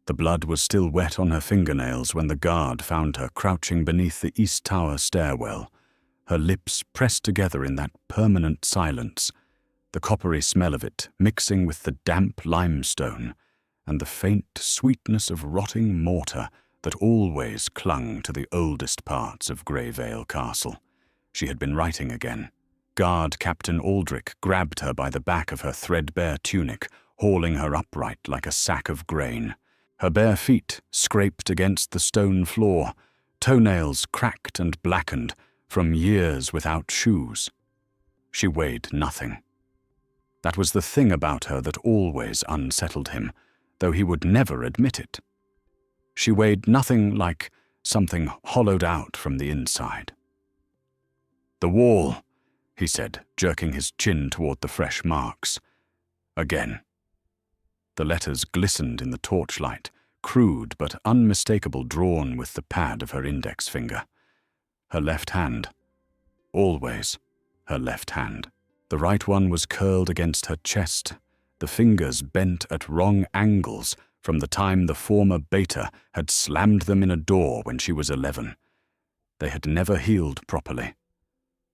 The blood was still wet on her fingernails when the guard found her crouching beneath the East Tower stairwell, her lips pressed together in that permanent silence, the coppery smell of it mixing with the damp limestone and the faint sweetness of rotting mortar that always clung to the oldest parts of Greyvale Castle. She had been writing again. Guard Captain Aldrich grabbed her by the back of her threadbare tunic, hauling her upright like a sack of grain. Her bare feet scraped against the stone floor, toenails cracked and blackened from years without shoes. She weighed nothing. That was the thing about her that always unsettled him, though he would never admit it. She weighed nothing like something hollowed out from the inside. "The wall," he said, jerking his chin toward the fresh marks. Again. The letters glistened in the torchlight, crude but unmistakable, drawn with the pad of her index finger. Her left hand. Always her left hand. The right one was curled against her chest, the fingers bent at wrong angles from the time the former beta had slammed them in a door when she was 11. They had never healed properly.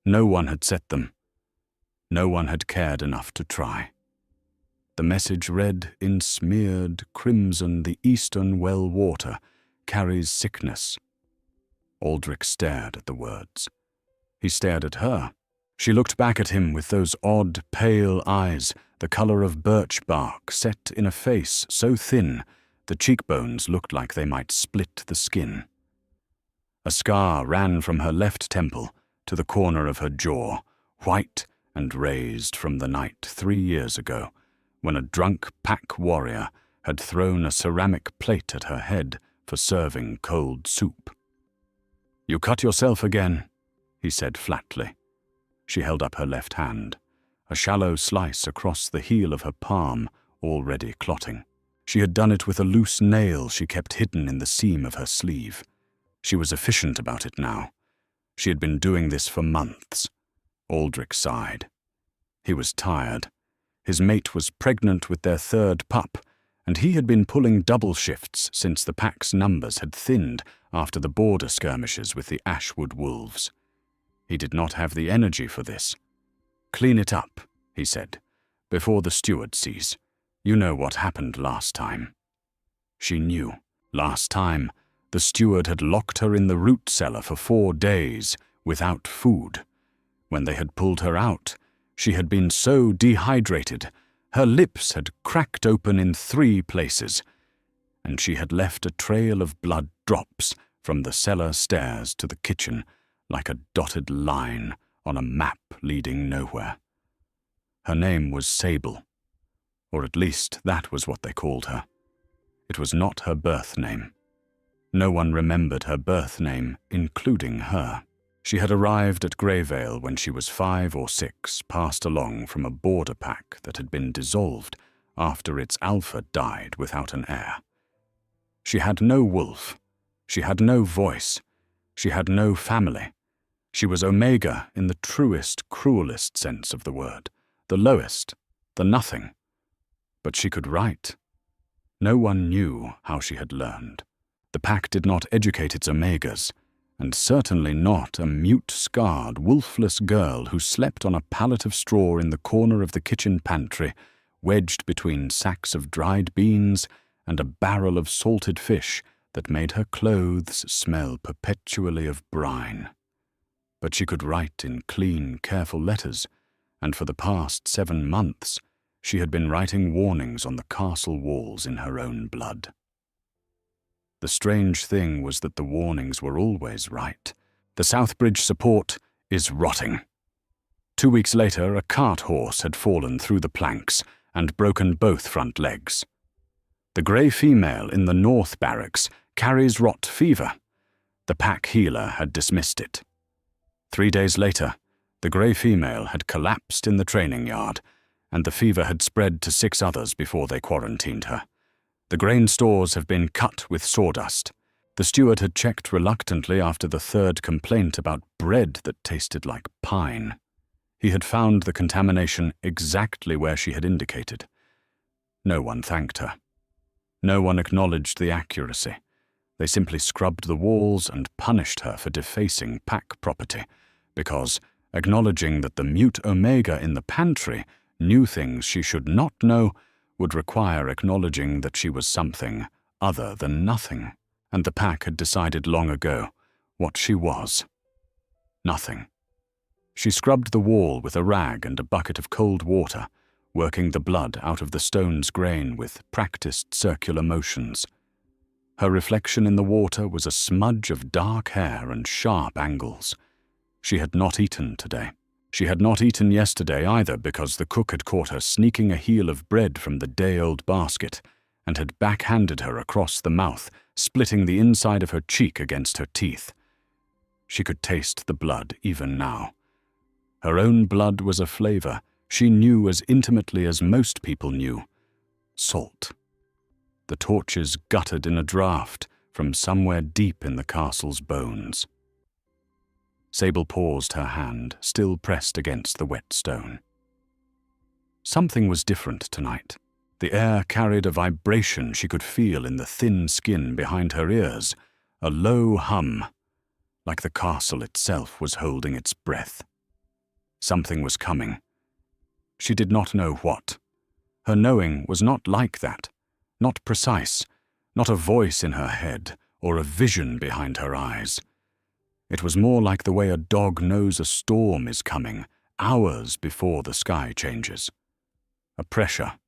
No one had set them. No one had cared enough to try. The message read in smeared crimson, "The eastern well water carries sickness." Aldrich stared at the words. He stared at her. She looked back at him with those odd, pale eyes, the color of birch bark, set in a face so thin the cheekbones looked like they might split the skin. A scar ran from her left temple to the corner of her jaw, white and raised from the night 3 years ago, when a drunk pack warrior had thrown a ceramic plate at her head for serving cold soup. "You cut yourself again," he said flatly. She held up her left hand, a shallow slice across the heel of her palm, already clotting. She had done it with a loose nail she kept hidden in the seam of her sleeve. She was efficient about it now. She had been doing this for months. Aldrich sighed. He was tired. His mate was pregnant with their 3rd pup, and he had been pulling double shifts since the pack's numbers had thinned after the border skirmishes with the Ashwood wolves. He did not have the energy for this. "Clean it up," he said, "before the steward sees. You know what happened last time." She knew. Last time, the steward had locked her in the root cellar for 4 days without food. When they had pulled her out, she had been so dehydrated, her lips had cracked open in 3 places, and she had left a trail of blood drops from the cellar stairs to the kitchen, like a dotted line on a map leading nowhere. Her name was Sable, or at least that was what they called her. It was not her birth name. No one remembered her birth name, including her. She had arrived at Greyvale when she was 5 or 6, passed along from a border pack that had been dissolved after its alpha died without an heir. She had no wolf. She had no voice. She had no family. She was Omega in the truest, cruelest sense of the word, the lowest, the nothing. But she could write. No one knew how she had learned. The pack did not educate its Omegas, and certainly not a mute, scarred, wolfless girl who slept on a pallet of straw in the corner of the kitchen pantry, wedged between sacks of dried beans and a barrel of salted fish that made her clothes smell perpetually of brine. But she could write in clean, careful letters, and for the past 7 months she had been writing warnings on the castle walls in her own blood. The strange thing was that the warnings were always right. The Southbridge support is rotting. 2 weeks later, a cart horse had fallen through the planks and broken both front legs. The grey female in the North Barracks carries rot fever. The pack healer had dismissed it. 3 days later, the grey female had collapsed in the training yard, and the fever had spread to 6 others before they quarantined her. The grain stores have been cut with sawdust. The steward had checked reluctantly after the 3rd complaint about bread that tasted like pine. He had found the contamination exactly where she had indicated. No one thanked her. No one acknowledged the accuracy. They simply scrubbed the walls and punished her for defacing pack property, because, acknowledging that the mute Omega in the pantry knew things she should not know, would require acknowledging that she was something other than nothing. And the pack had decided long ago what she was. Nothing. She scrubbed the wall with a rag and a bucket of cold water, working the blood out of the stone's grain with practiced circular motions. Her reflection in the water was a smudge of dark hair and sharp angles. She had not eaten today. She had not eaten yesterday either, because the cook had caught her sneaking a heel of bread from the day-old basket and had backhanded her across the mouth, splitting the inside of her cheek against her teeth. She could taste the blood even now. Her own blood was a flavor she knew as intimately as most people knew: salt. The torches guttered in a draught from somewhere deep in the castle's bones. Sable paused, her hand still pressed against the wet stone. Something was different tonight. The air carried a vibration she could feel in the thin skin behind her ears, a low hum, like the castle itself was holding its breath. Something was coming. She did not know what. Her knowing was not like that, not precise, not a voice in her head or a vision behind her eyes. It was more like the way a dog knows a storm is coming hours before the sky changes. A pressure,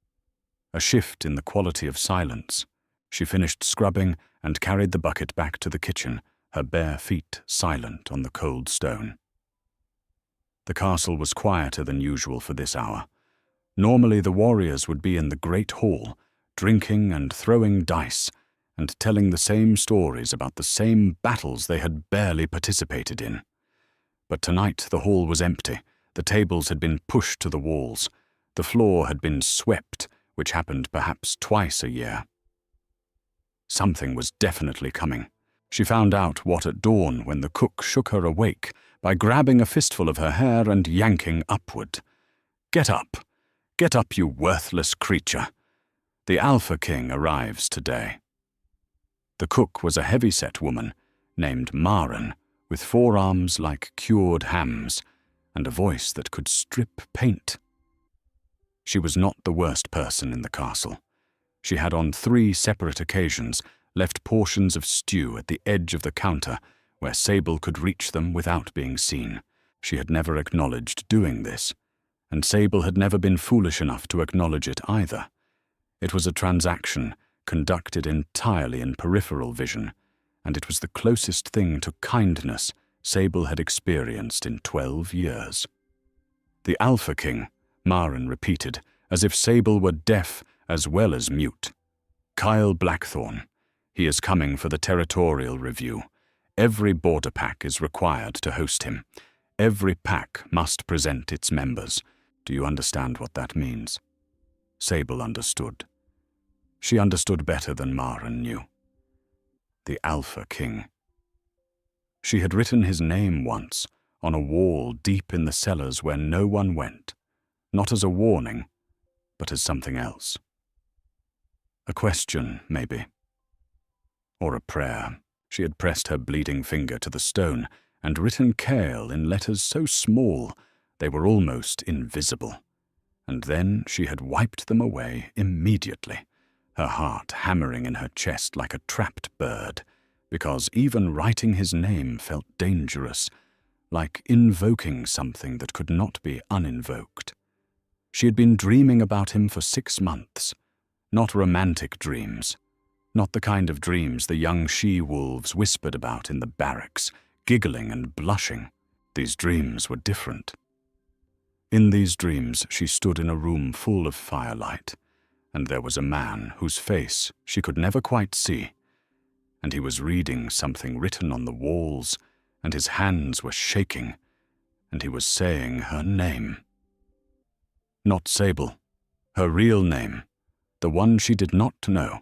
a shift in the quality of silence. She finished scrubbing and carried the bucket back to the kitchen, her bare feet silent on the cold stone. The castle was quieter than usual for this hour. Normally the warriors would be in the great hall, drinking and throwing dice, and telling the same stories about the same battles they had barely participated in. But tonight the hall was empty. The tables had been pushed to the walls. The floor had been swept, which happened perhaps twice a year. Something was definitely coming. She found out what at dawn when the cook shook her awake by grabbing a fistful of her hair and yanking upward. Get up, you worthless creature. The Alpha King arrives today." The cook was a heavy-set woman named Maren, with forearms like cured hams and a voice that could strip paint. She was not the worst person in the castle. She had on 3 separate occasions left portions of stew at the edge of the counter where Sable could reach them without being seen. She had never acknowledged doing this, and Sable had never been foolish enough to acknowledge it either. It was a transaction conducted entirely in peripheral vision, and it was the closest thing to kindness Sable had experienced in 12 years. "The Alpha King," Maren repeated, as if Sable were deaf as well as mute. "Kyle Blackthorn. He is coming for the territorial review. Every border pack is required to host him. Every pack must present its members. Do you understand what that means?" Sable understood. She understood better than Maren knew. The Alpha King. She had written his name once on a wall deep in the cellars where no one went, not as a warning, but as something else. A question, maybe. Or a prayer. She had pressed her bleeding finger to the stone and written Kale in letters so small they were almost invisible. And then she had wiped them away immediately, her heart hammering in her chest like a trapped bird, because even writing his name felt dangerous, like invoking something that could not be uninvoked. She had been dreaming about him for 6 months, not romantic dreams, not the kind of dreams the young she-wolves whispered about in the barracks, giggling and blushing. These dreams were different. In these dreams she stood in a room full of firelight, and there was a man whose face she could never quite see, and he was reading something written on the walls, and his hands were shaking, and he was saying her name. Not Sable, her real name, the one she did not know.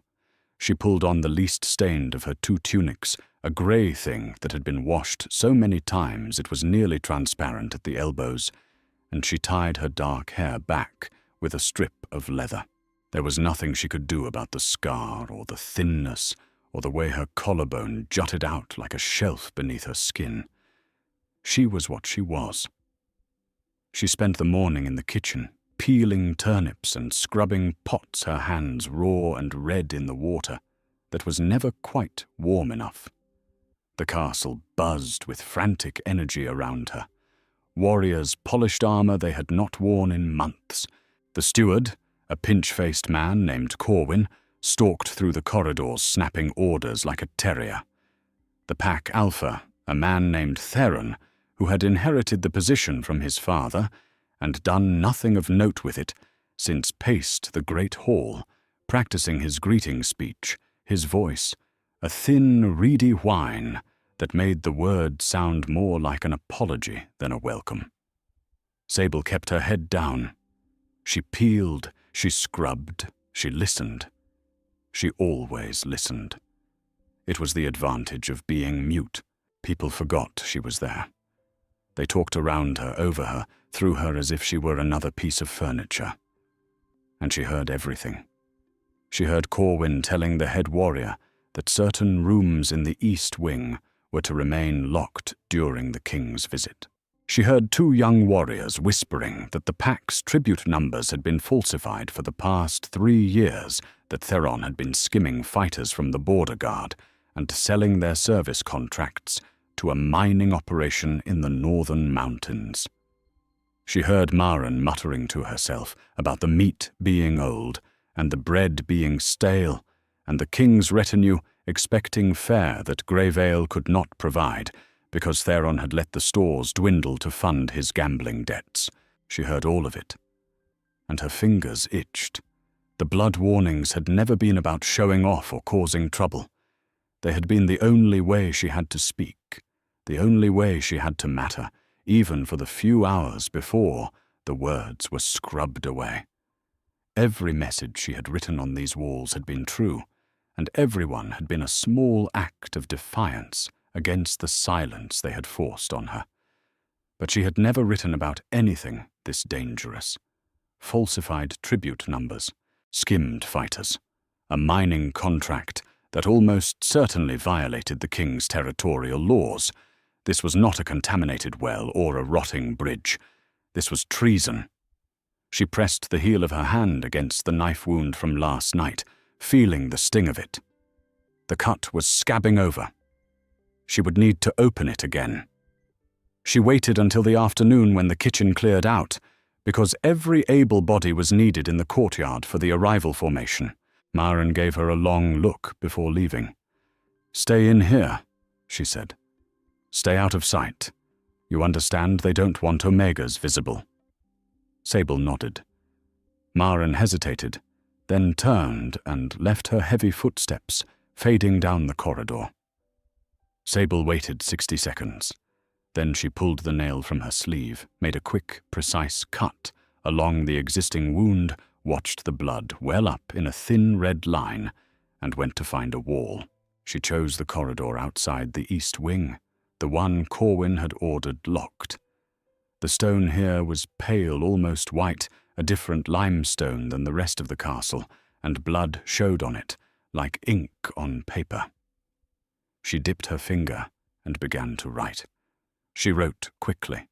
She pulled on the least stained of her 2 tunics, a grey thing that had been washed so many times it was nearly transparent at the elbows, and she tied her dark hair back with a strip of leather. There was nothing she could do about the scar or the thinness or the way her collarbone jutted out like a shelf beneath her skin. She was what she was. She spent the morning in the kitchen, peeling turnips and scrubbing pots, her hands raw and red in the water that was never quite warm enough. The castle buzzed with frantic energy around her. Warriors polished armor they had not worn in months. The steward, a pinch-faced man named Corwin, stalked through the corridors snapping orders like a terrier. The pack alpha, a man named Theron, who had inherited the position from his father and done nothing of note with it since paced the great hall, practicing his greeting speech, his voice, a thin, reedy whine that made the word sound more like an apology than a welcome. Sable kept her head down. She peeled, she scrubbed, she listened. She always listened. It was the advantage of being mute. People forgot she was there. They talked around her, over her, through her as if she were another piece of furniture. And she heard everything. She heard Corwin telling the head warrior that certain rooms in the east wing were to remain locked during the king's visit. She heard two young warriors whispering that the pack's tribute numbers had been falsified for the past 3 years, that Theron had been skimming fighters from the border guard and selling their service contracts to a mining operation in the northern mountains. She heard Maren muttering to herself about the meat being old and the bread being stale, and the king's retinue expecting fare that Greyvale could not provide because Theron had let the stores dwindle to fund his gambling debts. She heard all of it, and her fingers itched. The blood warnings had never been about showing off or causing trouble. They had been the only way she had to speak, the only way she had to matter, even for the few hours before the words were scrubbed away. Every message she had written on these walls had been true, and everyone had been a small act of defiance against the silence they had forced on her. But she had never written about anything this dangerous. Falsified tribute numbers, skimmed fighters, a mining contract that almost certainly violated the king's territorial laws. This was not a contaminated well or a rotting bridge. This was treason. She pressed the heel of her hand against the knife wound from last night, feeling the sting of it. The cut was scabbing over. She would need to open it again. She waited until the afternoon when the kitchen cleared out, because every able body was needed in the courtyard for the arrival formation. Maren gave her a long look before leaving. "Stay in here," she said. "Stay out of sight. You understand they don't want Omegas visible." Sable nodded. Maren hesitated, then turned and left her heavy footsteps, fading down the corridor. Sable waited 60 seconds. Then she pulled the nail from her sleeve, made a quick, precise cut along the existing wound, watched the blood well up in a thin red line, and went to find a wall. She chose the corridor outside the east wing, the one Corwin had ordered locked. The stone here was pale, almost white, a different limestone than the rest of the castle, and blood showed on it, like ink on paper. She dipped her finger and began to write. She wrote quickly.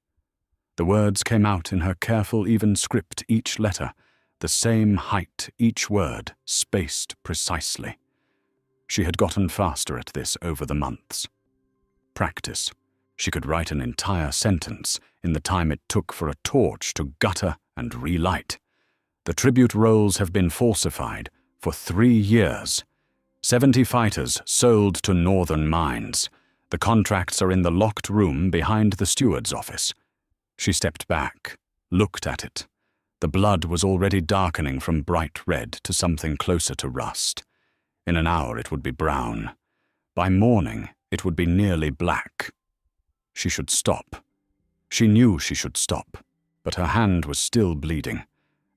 The words came out in her careful, even script, each letter, the same height, each word, spaced precisely. She had gotten faster at this over the months. Practice. She could write an entire sentence in the time it took for a torch to gutter and relight. The tribute rolls have been falsified for 3 years. 70 fighters sold to northern mines. The contracts are in the locked room behind the steward's office. She stepped back, looked at it. The blood was already darkening from bright red to something closer to rust. In an hour it would be brown. By morning it would be nearly black. She should stop. She knew she should stop, but her hand was still bleeding,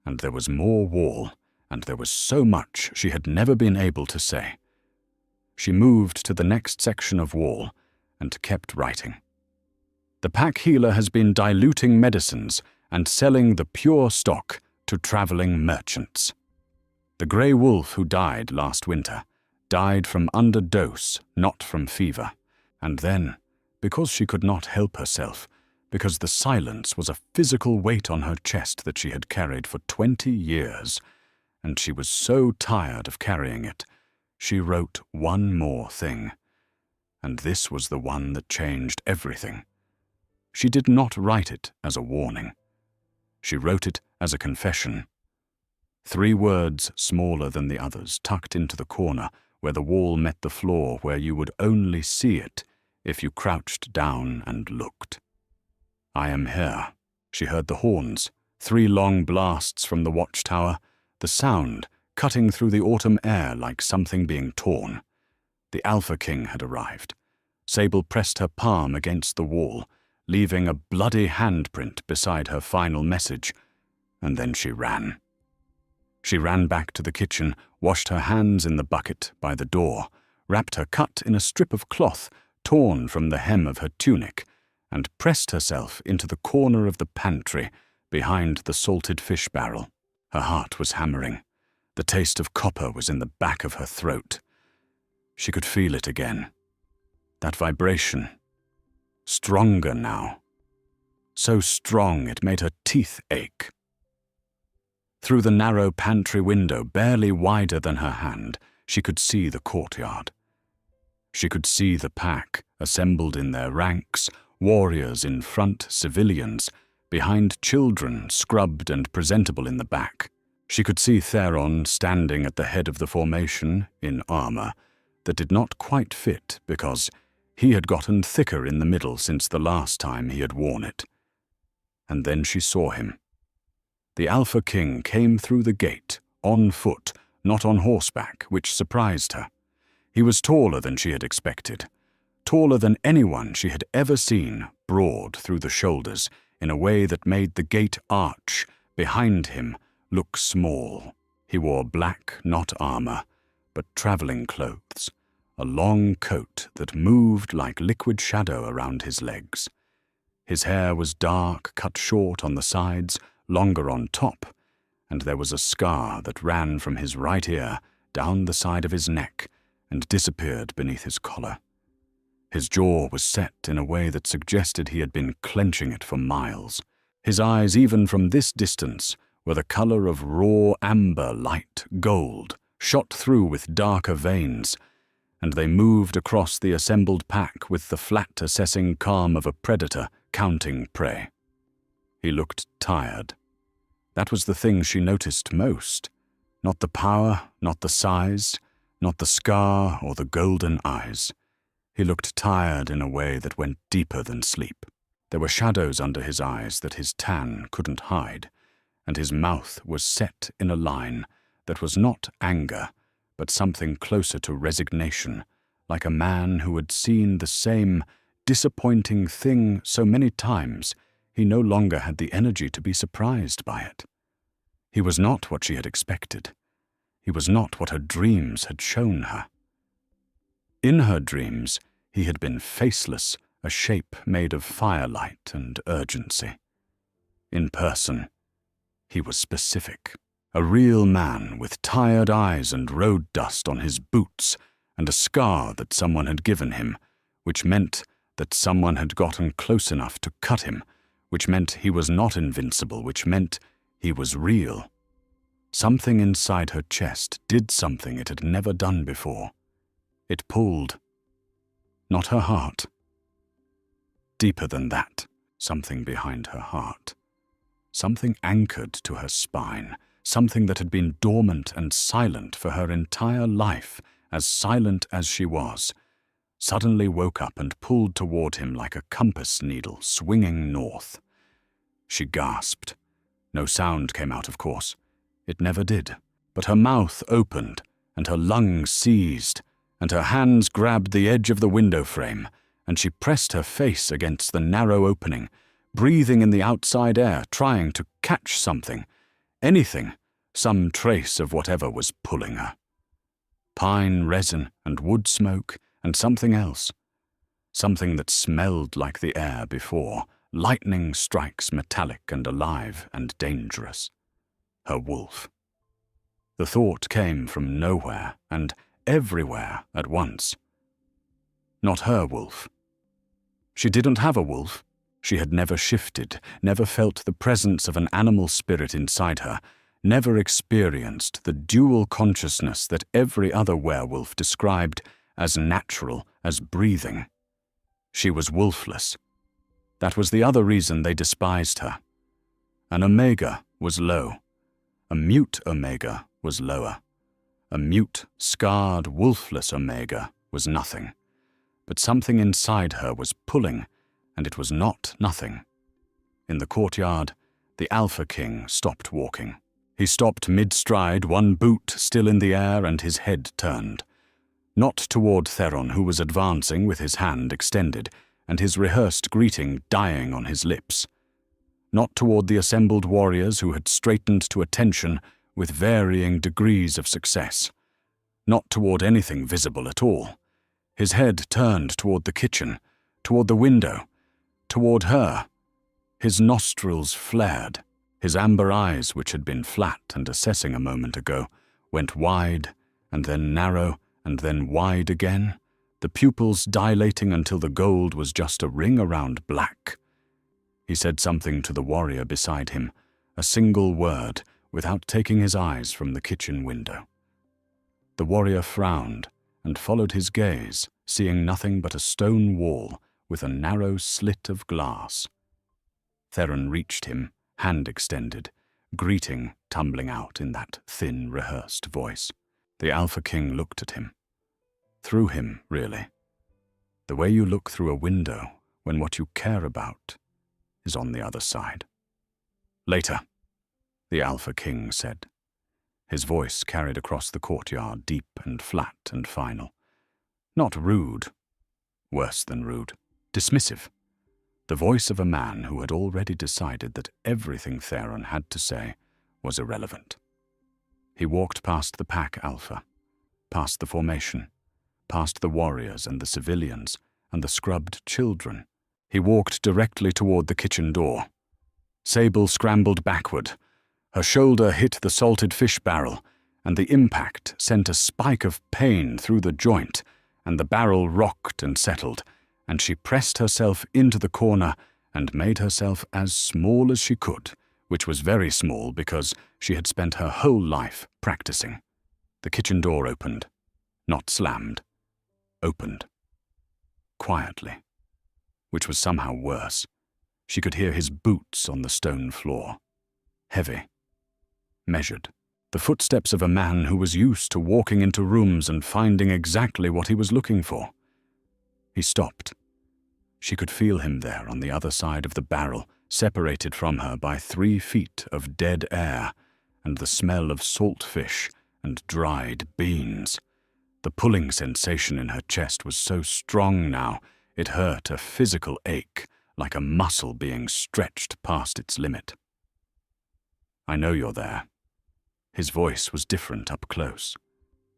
and there was more wall, and there was so much she had never been able to say. She moved to the next section of wall and kept writing. The pack healer has been diluting medicines and selling the pure stock to traveling merchants. The grey wolf who died last winter died from underdose, not from fever. And then, because she could not help herself, because the silence was a physical weight on her chest that she had carried for 20 years, and she was so tired of carrying it, she wrote one more thing. And this was the one that changed everything. She did not write it as a warning. She wrote it as a confession. 3 words smaller than the others, tucked into the corner where the wall met the floor, where you would only see it if you crouched down and looked. I am here. She heard the horns, 3 long blasts from the watchtower, the sound cutting through the autumn air like something being torn. The Alpha King had arrived. Sable pressed her palm against the wall, leaving a bloody handprint beside her final message, and then she ran. She ran back to the kitchen, washed her hands in the bucket by the door, wrapped her cut in a strip of cloth torn from the hem of her tunic, and pressed herself into the corner of the pantry behind the salted fish barrel. Her heart was hammering. The taste of copper was in the back of her throat. She could feel it again. That vibration. Stronger now. So strong it made her teeth ache. Through the narrow pantry window, barely wider than her hand, she could see the courtyard. She could see the pack, assembled in their ranks, warriors in front, civilians, behind children, scrubbed and presentable in the back. She could see Theron standing at the head of the formation, in armor, that did not quite fit because he had gotten thicker in the middle since the last time he had worn it. And then she saw him. The Alpha King came through the gate, on foot, not on horseback, which surprised her. He was taller than she had expected, taller than anyone she had ever seen, broad through the shoulders, in a way that made the gate arch behind him look small. He wore black, not armor, but traveling clothes, a long coat that moved like liquid shadow around his legs. His hair was dark, cut short on the sides, longer on top, and there was a scar that ran from his right ear down the side of his neck and disappeared beneath his collar. His jaw was set in a way that suggested he had been clenching it for miles. His eyes, even from this distance, were the color of raw amber light gold, shot through with darker veins, and they moved across the assembled pack with the flat, assessing calm of a predator counting prey. He looked tired. That was the thing she noticed most. Not the power, not the size, not the scar or the golden eyes. He looked tired in a way that went deeper than sleep. There were shadows under his eyes that his tan couldn't hide, and his mouth was set in a line that was not anger, but something closer to resignation, like a man who had seen the same disappointing thing so many times he no longer had the energy to be surprised by it. He was not what she had expected. He was not what her dreams had shown her. In her dreams, he had been faceless, a shape made of firelight and urgency. In person, he was specific. A real man with tired eyes and road dust on his boots and a scar that someone had given him, which meant that someone had gotten close enough to cut him, which meant he was not invincible, which meant he was real. Something inside her chest did something it had never done before. It pulled. Not her heart. Deeper than that, something behind her heart. Something anchored to her spine, something that had been dormant and silent for her entire life, as silent as she was, suddenly woke up and pulled toward him like a compass needle swinging north. She gasped. No sound came out, of course. It never did. But her mouth opened, and her lungs seized, and her hands grabbed the edge of the window frame, and she pressed her face against the narrow opening, breathing in the outside air, trying to catch something, anything, some trace of whatever was pulling her. Pine resin and wood smoke and something else. Something that smelled like the air before. Lightning strikes metallic and alive and dangerous. Her wolf. The thought came from nowhere and everywhere at once. Not her wolf. She didn't have a wolf. She had never shifted, never felt the presence of an animal spirit inside her, never experienced the dual consciousness that every other werewolf described as natural as breathing. She was wolfless. That was the other reason they despised her. An omega was low. A mute omega was lower. A mute, scarred, wolfless omega was nothing. But something inside her was pulling, and it was not nothing. In the courtyard, the Alpha King stopped walking. He stopped mid-stride, one boot still in the air and his head turned. Not toward Theron, who was advancing with his hand extended, and his rehearsed greeting dying on his lips. Not toward the assembled warriors who had straightened to attention with varying degrees of success. Not toward anything visible at all. His head turned toward the kitchen, toward the window, toward her. His nostrils flared. His amber eyes, which had been flat and assessing a moment ago, went wide, and then narrow, and then wide again, the pupils dilating until the gold was just a ring around black. He said something to the warrior beside him, a single word, without taking his eyes from the kitchen window. The warrior frowned and followed his gaze, seeing nothing but a stone wall with a narrow slit of glass. Theron reached him, hand extended, greeting tumbling out in that thin, rehearsed voice. The Alpha King looked at him. Through him, really. The way you look through a window when what you care about is on the other side. Later, the Alpha King said. His voice carried across the courtyard, deep and flat and final. Not rude. Worse than rude. Dismissive. The voice of a man who had already decided that everything Theron had to say was irrelevant. He walked past the pack Alpha, past the formation, past the warriors and the civilians and the scrubbed children. He walked directly toward the kitchen door. Sable scrambled backward. Her shoulder hit the salted fish barrel, and the impact sent a spike of pain through the joint, and the barrel rocked and settled, and she pressed herself into the corner and made herself as small as she could, which was very small because she had spent her whole life practicing. The kitchen door opened. Not slammed. Opened. Quietly. Which was somehow worse. She could hear his boots on the stone floor. Heavy. Measured. The footsteps of a man who was used to walking into rooms and finding exactly what he was looking for. He stopped. She could feel him there on the other side of the barrel, separated from her by 3 feet of dead air and the smell of salt fish and dried beans. The pulling sensation in her chest was so strong now, it hurt a physical ache, like a muscle being stretched past its limit. I know you're there. His voice was different up close.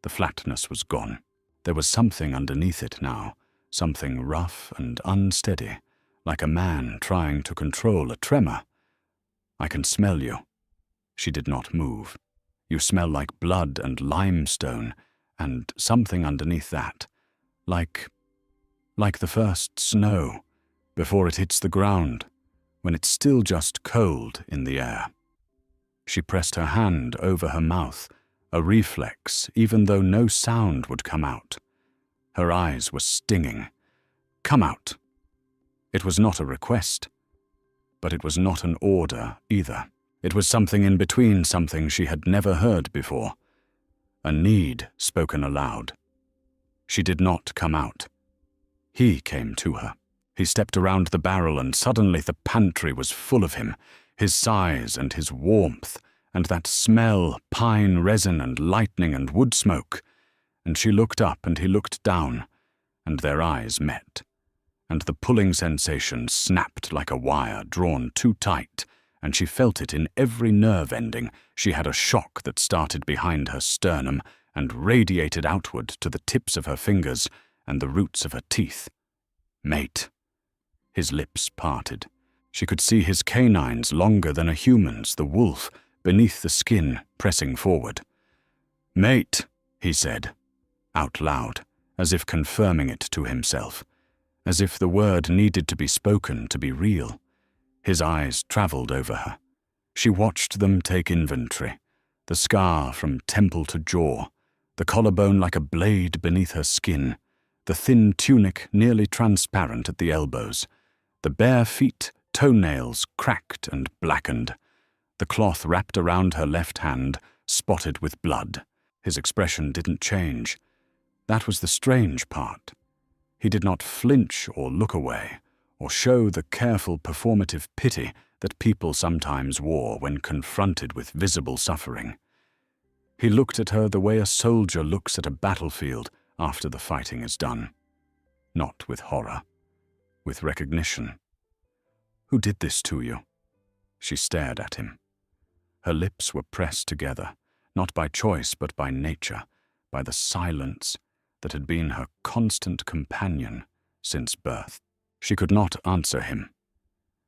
The flatness was gone. There was something underneath it now, something rough and unsteady, like a man trying to control a tremor. I can smell you. She did not move. You smell like blood and limestone, and something underneath that, like the first snow, before it hits the ground, when it's still just cold in the air. She pressed her hand over her mouth, a reflex, even though no sound would come out. Her eyes were stinging. Come out. It was not a request, but it was not an order either. It was something in between, something she had never heard before. A need spoken aloud. She did not come out. He came to her. He stepped around the barrel, and suddenly the pantry was full of him, his size and his warmth, and that smell, pine resin and lightning and wood smoke. And she looked up and he looked down, and their eyes met. And the pulling sensation snapped like a wire drawn too tight, and she felt it in every nerve ending. She had a shock that started behind her sternum and radiated outward to the tips of her fingers and the roots of her teeth. Mate. His lips parted. She could see his canines longer than a human's, the wolf, beneath the skin, pressing forward. "Mate," he said, out loud, as if confirming it to himself, as if the word needed to be spoken to be real. His eyes travelled over her. She watched them take inventory, the scar from temple to jaw, the collarbone like a blade beneath her skin, the thin tunic nearly transparent at the elbows, the bare feet, toenails cracked and blackened, the cloth wrapped around her left hand, spotted with blood. His expression didn't change. That was the strange part. He did not flinch or look away, or show the careful performative pity that people sometimes wore when confronted with visible suffering. He looked at her the way a soldier looks at a battlefield after the fighting is done. Not with horror, with recognition. "Who did this to you?" She stared at him. Her lips were pressed together, not by choice but by nature, by the silence that had been her constant companion since birth. She could not answer him.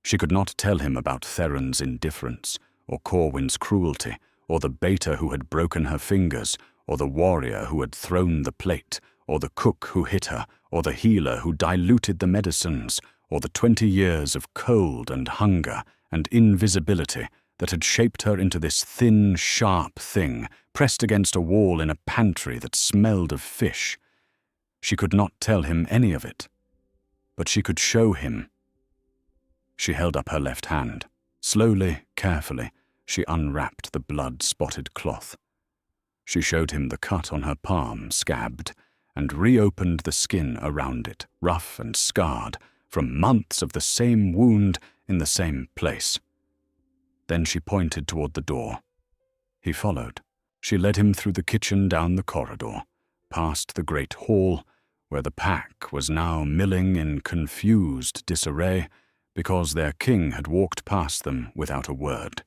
She could not tell him about Theron's indifference, or Corwin's cruelty, or the beta who had broken her fingers, or the warrior who had thrown the plate, or the cook who hit her, or the healer who diluted the medicines, or the 20 years of cold and hunger and invisibility that had shaped her into this thin, sharp thing pressed against a wall in a pantry that smelled of fish. She could not tell him any of it, but she could show him. She held up her left hand. Slowly, carefully, she unwrapped the blood-spotted cloth. She showed him the cut on her palm, scabbed, and reopened the skin around it, rough and scarred, from months of the same wound in the same place. Then she pointed toward the door. He followed. She led him through the kitchen down the corridor, past the great hall, where the pack was now milling in confused disarray because their king had walked past them without a word,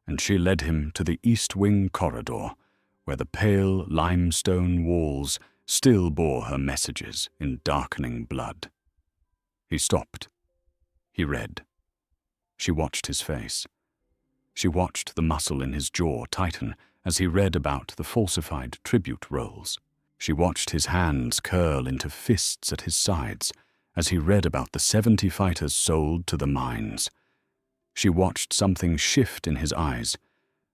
and she led him to the east wing corridor, where the pale limestone walls still bore her messages in darkening blood. He stopped. He read. She watched his face. She watched the muscle in his jaw tighten as he read about the falsified tribute rolls. She watched his hands curl into fists at his sides as he read about the 70 fighters sold to the mines. She watched something shift in his eyes,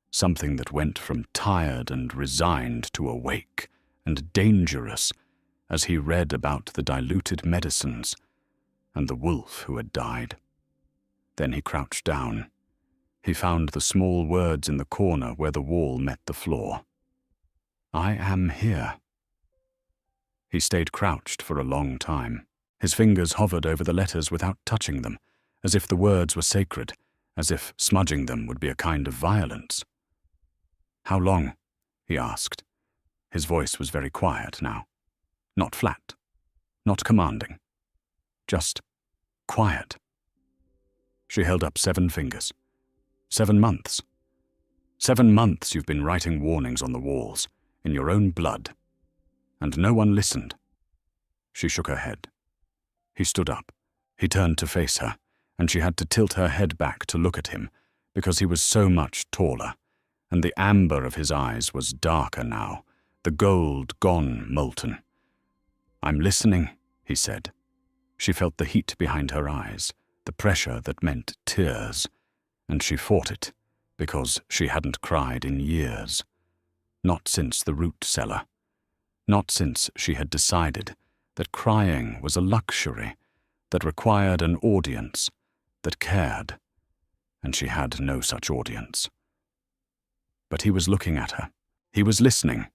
something that went from tired and resigned to awake and dangerous as he read about the diluted medicines and the wolf who had died. Then he crouched down. He found the small words in the corner where the wall met the floor. "I am here." He stayed crouched for a long time. His fingers hovered over the letters without touching them, as if the words were sacred, as if smudging them would be a kind of violence. "How long?" he asked. His voice was very quiet now. Not flat, not commanding. Just quiet. She held up 7 fingers. 7 months. 7 months you've been writing warnings on the walls, in your own blood. And no one listened. She shook her head. He stood up. He turned to face her, and she had to tilt her head back to look at him, because he was so much taller, and the amber of his eyes was darker now, the gold gone molten. "I'm listening," he said. She felt the heat behind her eyes, the pressure that meant tears, and she fought it, because she hadn't cried in years. Not since the root cellar. Not since she had decided that crying was a luxury, that required an audience, that cared, and she had no such audience. But he was looking at her. He was listening,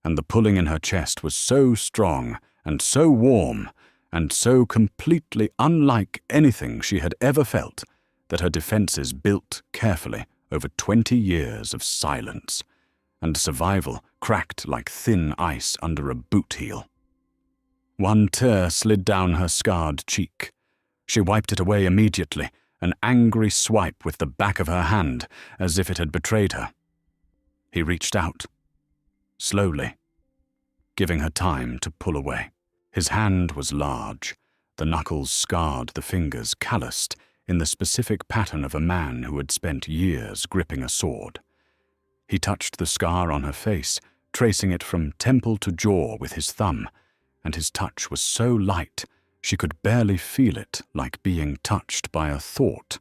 and the pulling in her chest was so strong and so warm and so completely unlike anything she had ever felt that her defenses built carefully over 20 years of silence, and survival cracked like thin ice under a boot heel. One tear slid down her scarred cheek. She wiped it away immediately, an angry swipe with the back of her hand, as if it had betrayed her. He reached out, slowly, giving her time to pull away. His hand was large, the knuckles scarred, the fingers calloused, in the specific pattern of a man who had spent years gripping a sword. He touched the scar on her face, tracing it from temple to jaw with his thumb, and his touch was so light she could barely feel it, like being touched by a thought.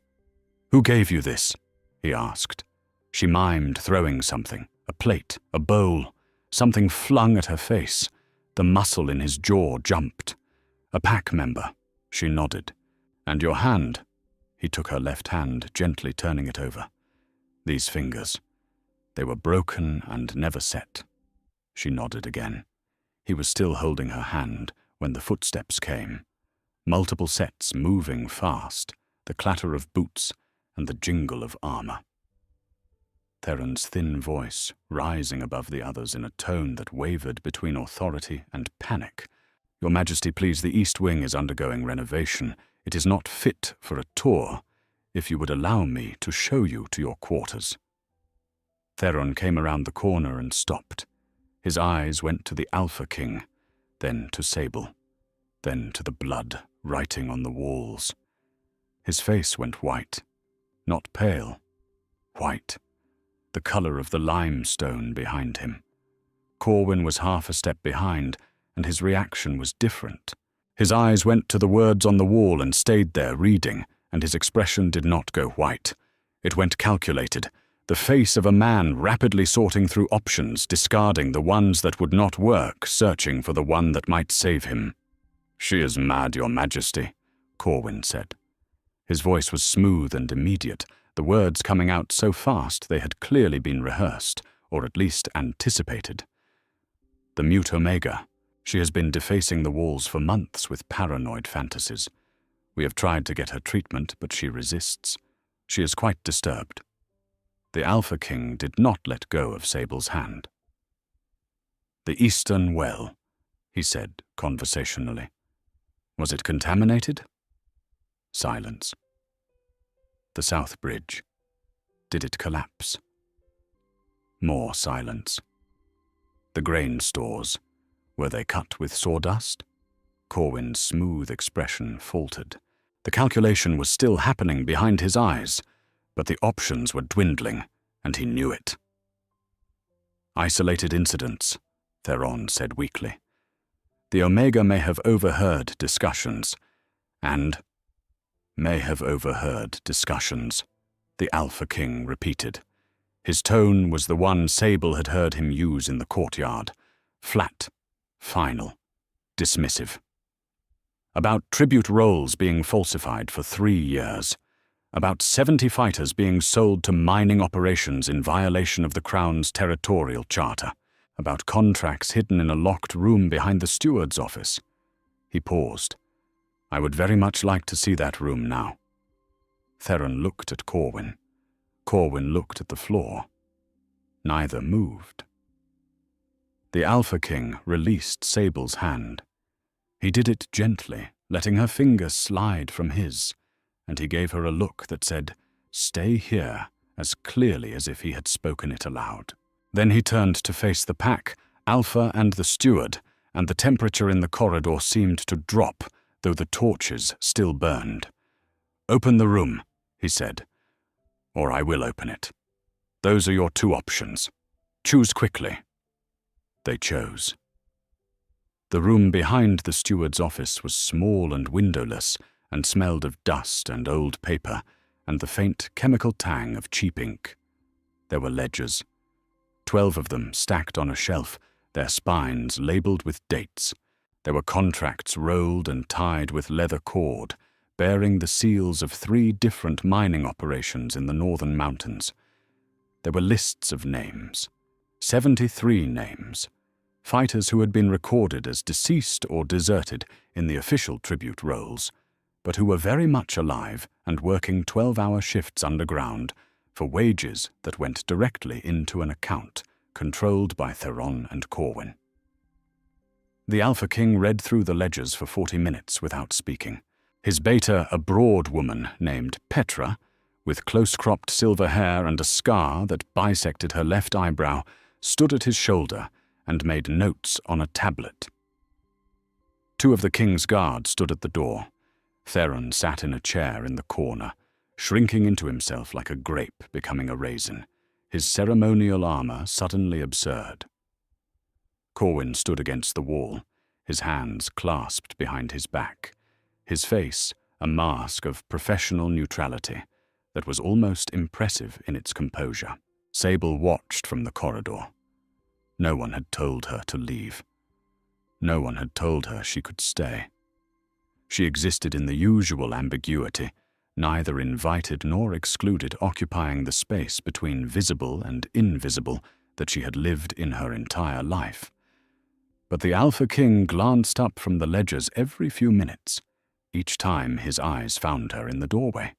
"Who gave you this?" he asked. She mimed throwing something, a plate, a bowl, something flung at her face. The muscle in his jaw jumped. "A pack member," she nodded. "And your hand?" He took her left hand, gently turning it over. "These fingers. They were broken and never set." She nodded again. He was still holding her hand when the footsteps came. Multiple sets moving fast, the clatter of boots and the jingle of armor. Theron's thin voice rising above the others in a tone that wavered between authority and panic. "Your Majesty, please, the East Wing is undergoing renovation. It is not fit for a tour. If you would allow me to show you to your quarters." Theron came around the corner and stopped. His eyes went to the Alpha King, then to Sable, then to the blood writing on the walls. His face went white, not pale, white, the color of the limestone behind him. Corwin was half a step behind, and his reaction was different. His eyes went to the words on the wall and stayed there reading, and his expression did not go white. It went calculated, the face of a man rapidly sorting through options, discarding the ones that would not work, searching for the one that might save him. "She is mad, Your Majesty," Corwin said. His voice was smooth and immediate, the words coming out so fast they had clearly been rehearsed, or at least anticipated. "The mute Omega. She has been defacing the walls for months with paranoid fantasies. We have tried to get her treatment, but she resists. She is quite disturbed." The Alpha King did not let go of Sable's hand. "The Eastern Well," he said conversationally. "Was it contaminated?" Silence. "The South Bridge. Did it collapse?" More silence. "The grain stores. Were they cut with sawdust?" Corwin's smooth expression faltered. The calculation was still happening behind his eyes, but the options were dwindling, and he knew it. "Isolated incidents," Theron said weakly. "The Omega may have overheard discussions, and may have overheard discussions," the Alpha King repeated. His tone was the one Sable had heard him use in the courtyard, flat, final, dismissive. "About tribute rolls being falsified for 3 years. About 70 fighters being sold to mining operations in violation of the Crown's territorial charter. About contracts hidden in a locked room behind the steward's office." He paused. "I would very much like to see that room now." Theron looked at Corwin. Corwin looked at the floor. Neither moved. The Alpha King released Sable's hand. He did it gently, letting her fingers slide from his, and he gave her a look that said, "Stay here," as clearly as if he had spoken it aloud. Then he turned to face the pack, Alpha and the steward, and the temperature in the corridor seemed to drop, though the torches still burned. "Open the room," he said, "or I will open it. Those are your 2 options. Choose quickly." They chose. The room behind the steward's office was small and windowless, and smelled of dust and old paper, and the faint chemical tang of cheap ink. There were ledgers, 12 of them stacked on a shelf, their spines labeled with dates. There were contracts rolled and tied with leather cord, bearing the seals of 3 different mining operations in the northern mountains. There were lists of names, 73 names, fighters who had been recorded as deceased or deserted in the official tribute rolls, but who were very much alive and working 12-hour shifts underground for wages that went directly into an account controlled by Theron and Corwin. The Alpha King read through the ledgers for 40 minutes without speaking. His beta, a broad woman named Petra, with close-cropped silver hair and a scar that bisected her left eyebrow, stood at his shoulder and made notes on a tablet. 2 of the king's guard stood at the door. Theron sat in a chair in the corner, shrinking into himself like a grape becoming a raisin, his ceremonial armor suddenly absurd. Corwin stood against the wall, his hands clasped behind his back, his face a mask of professional neutrality that was almost impressive in its composure. Sable watched from the corridor. No one had told her to leave. No one had told her she could stay. She existed in the usual ambiguity, neither invited nor excluded, occupying the space between visible and invisible that she had lived in her entire life. But the Alpha King glanced up from the ledgers every few minutes, each time his eyes found her in the doorway.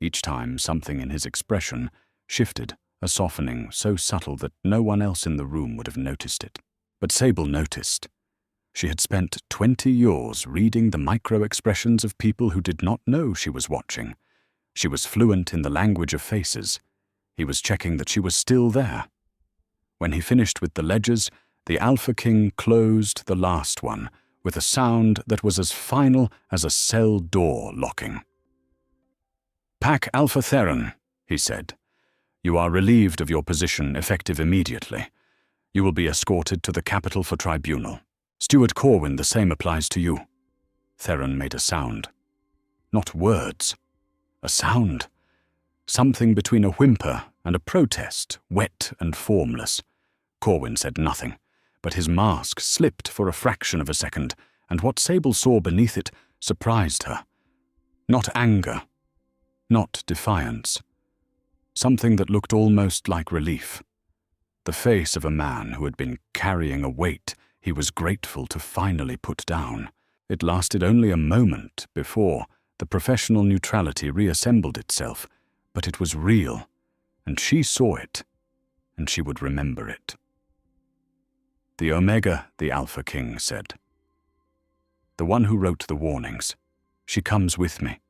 Each time something in his expression shifted, a softening so subtle that no one else in the room would have noticed it. But Sable noticed. She had spent 20 years reading the micro-expressions of people who did not know she was watching. She was fluent in the language of faces. He was checking that she was still there. When he finished with the ledgers, the Alpha King closed the last one with a sound that was as final as a cell door locking. "Pack Alpha Theron," he said. "You are relieved of your position effective immediately. You will be escorted to the capital for tribunal. Steward Corwin, the same applies to you." Theron made a sound. Not words. A sound. Something between a whimper and a protest, wet and formless. Corwin said nothing, but his mask slipped for a fraction of a second, and what Sable saw beneath it surprised her. Not anger. Not defiance. Something that looked almost like relief. The face of a man who had been carrying a weight he was grateful to finally put down. It lasted only a moment before the professional neutrality reassembled itself, but it was real, and she saw it, and she would remember it. "The Omega," the Alpha King said. "The one who wrote the warnings. She comes with me."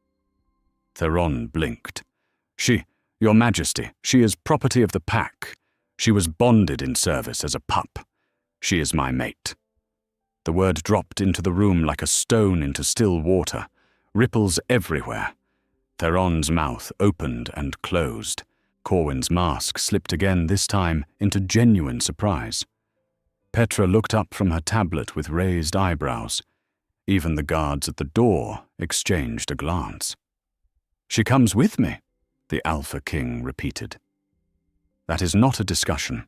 Theron blinked. Your Majesty, she is property of the pack. She was bonded in service as a pup. She is my mate." The word dropped into the room like a stone into still water, ripples everywhere. Theron's mouth opened and closed. Corwin's mask slipped again, this time into genuine surprise. Petra looked up from her tablet with raised eyebrows. Even the guards at the door exchanged a glance. "She comes with me," the Alpha King repeated. "That is not a discussion."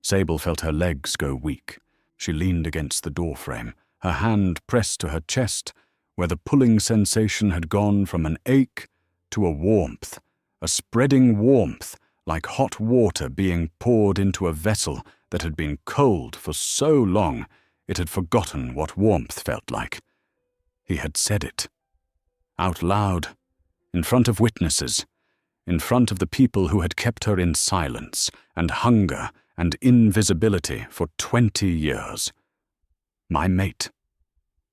Sable felt her legs go weak. She leaned against the doorframe, her hand pressed to her chest, where the pulling sensation had gone from an ache to a warmth, a spreading warmth like hot water being poured into a vessel that had been cold for so long it had forgotten what warmth felt like. He had said it. Out loud, in front of witnesses, in front of the people who had kept her in silence and hunger and invisibility for 20 years. My mate.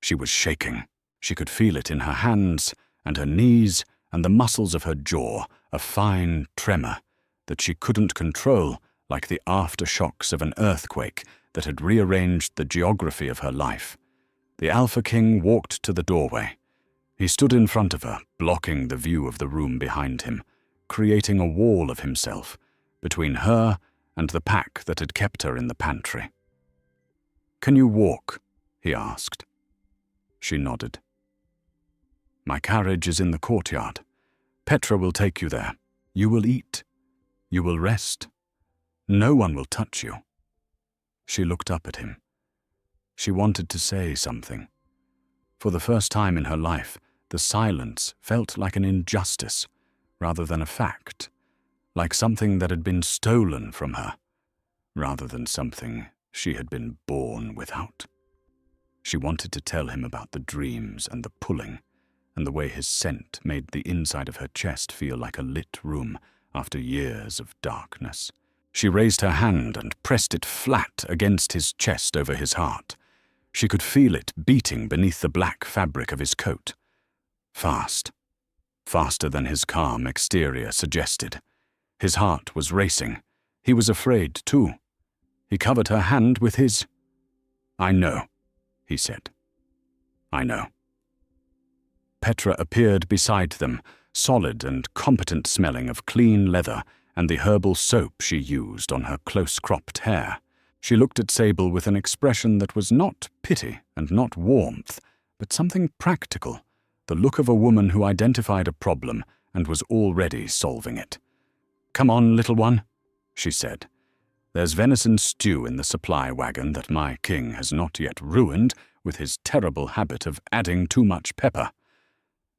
She was shaking. She could feel it in her hands and her knees and the muscles of her jaw, a fine tremor that she couldn't control, like the aftershocks of an earthquake that had rearranged the geography of her life. The Alpha King walked to the doorway. He stood in front of her, blocking the view of the room behind him, creating a wall of himself between her and the pack that had kept her in the pantry. "Can you walk?" he asked. She nodded. "My carriage is in the courtyard. Petra will take you there. You will eat. You will rest. No one will touch you." She looked up at him. She wanted to say something. For the first time in her life, the silence felt like an injustice rather than a fact, like something that had been stolen from her, rather than something she had been born without. She wanted to tell him about the dreams and the pulling, and the way his scent made the inside of her chest feel like a lit room after years of darkness. She raised her hand and pressed it flat against his chest over his heart. She could feel it beating beneath the black fabric of his coat. Fast. Faster than his calm exterior suggested. His heart was racing. He was afraid, too. He covered her hand with his. "I know," he said. "I know." Petra appeared beside them, solid and competent smelling of clean leather and the herbal soap she used on her close-cropped hair. She looked at Sable with an expression that was not pity and not warmth, but something practical, the look of a woman who identified a problem and was already solving it. "Come on, little one," she said. "There's venison stew in the supply wagon that my king has not yet ruined with his terrible habit of adding too much pepper."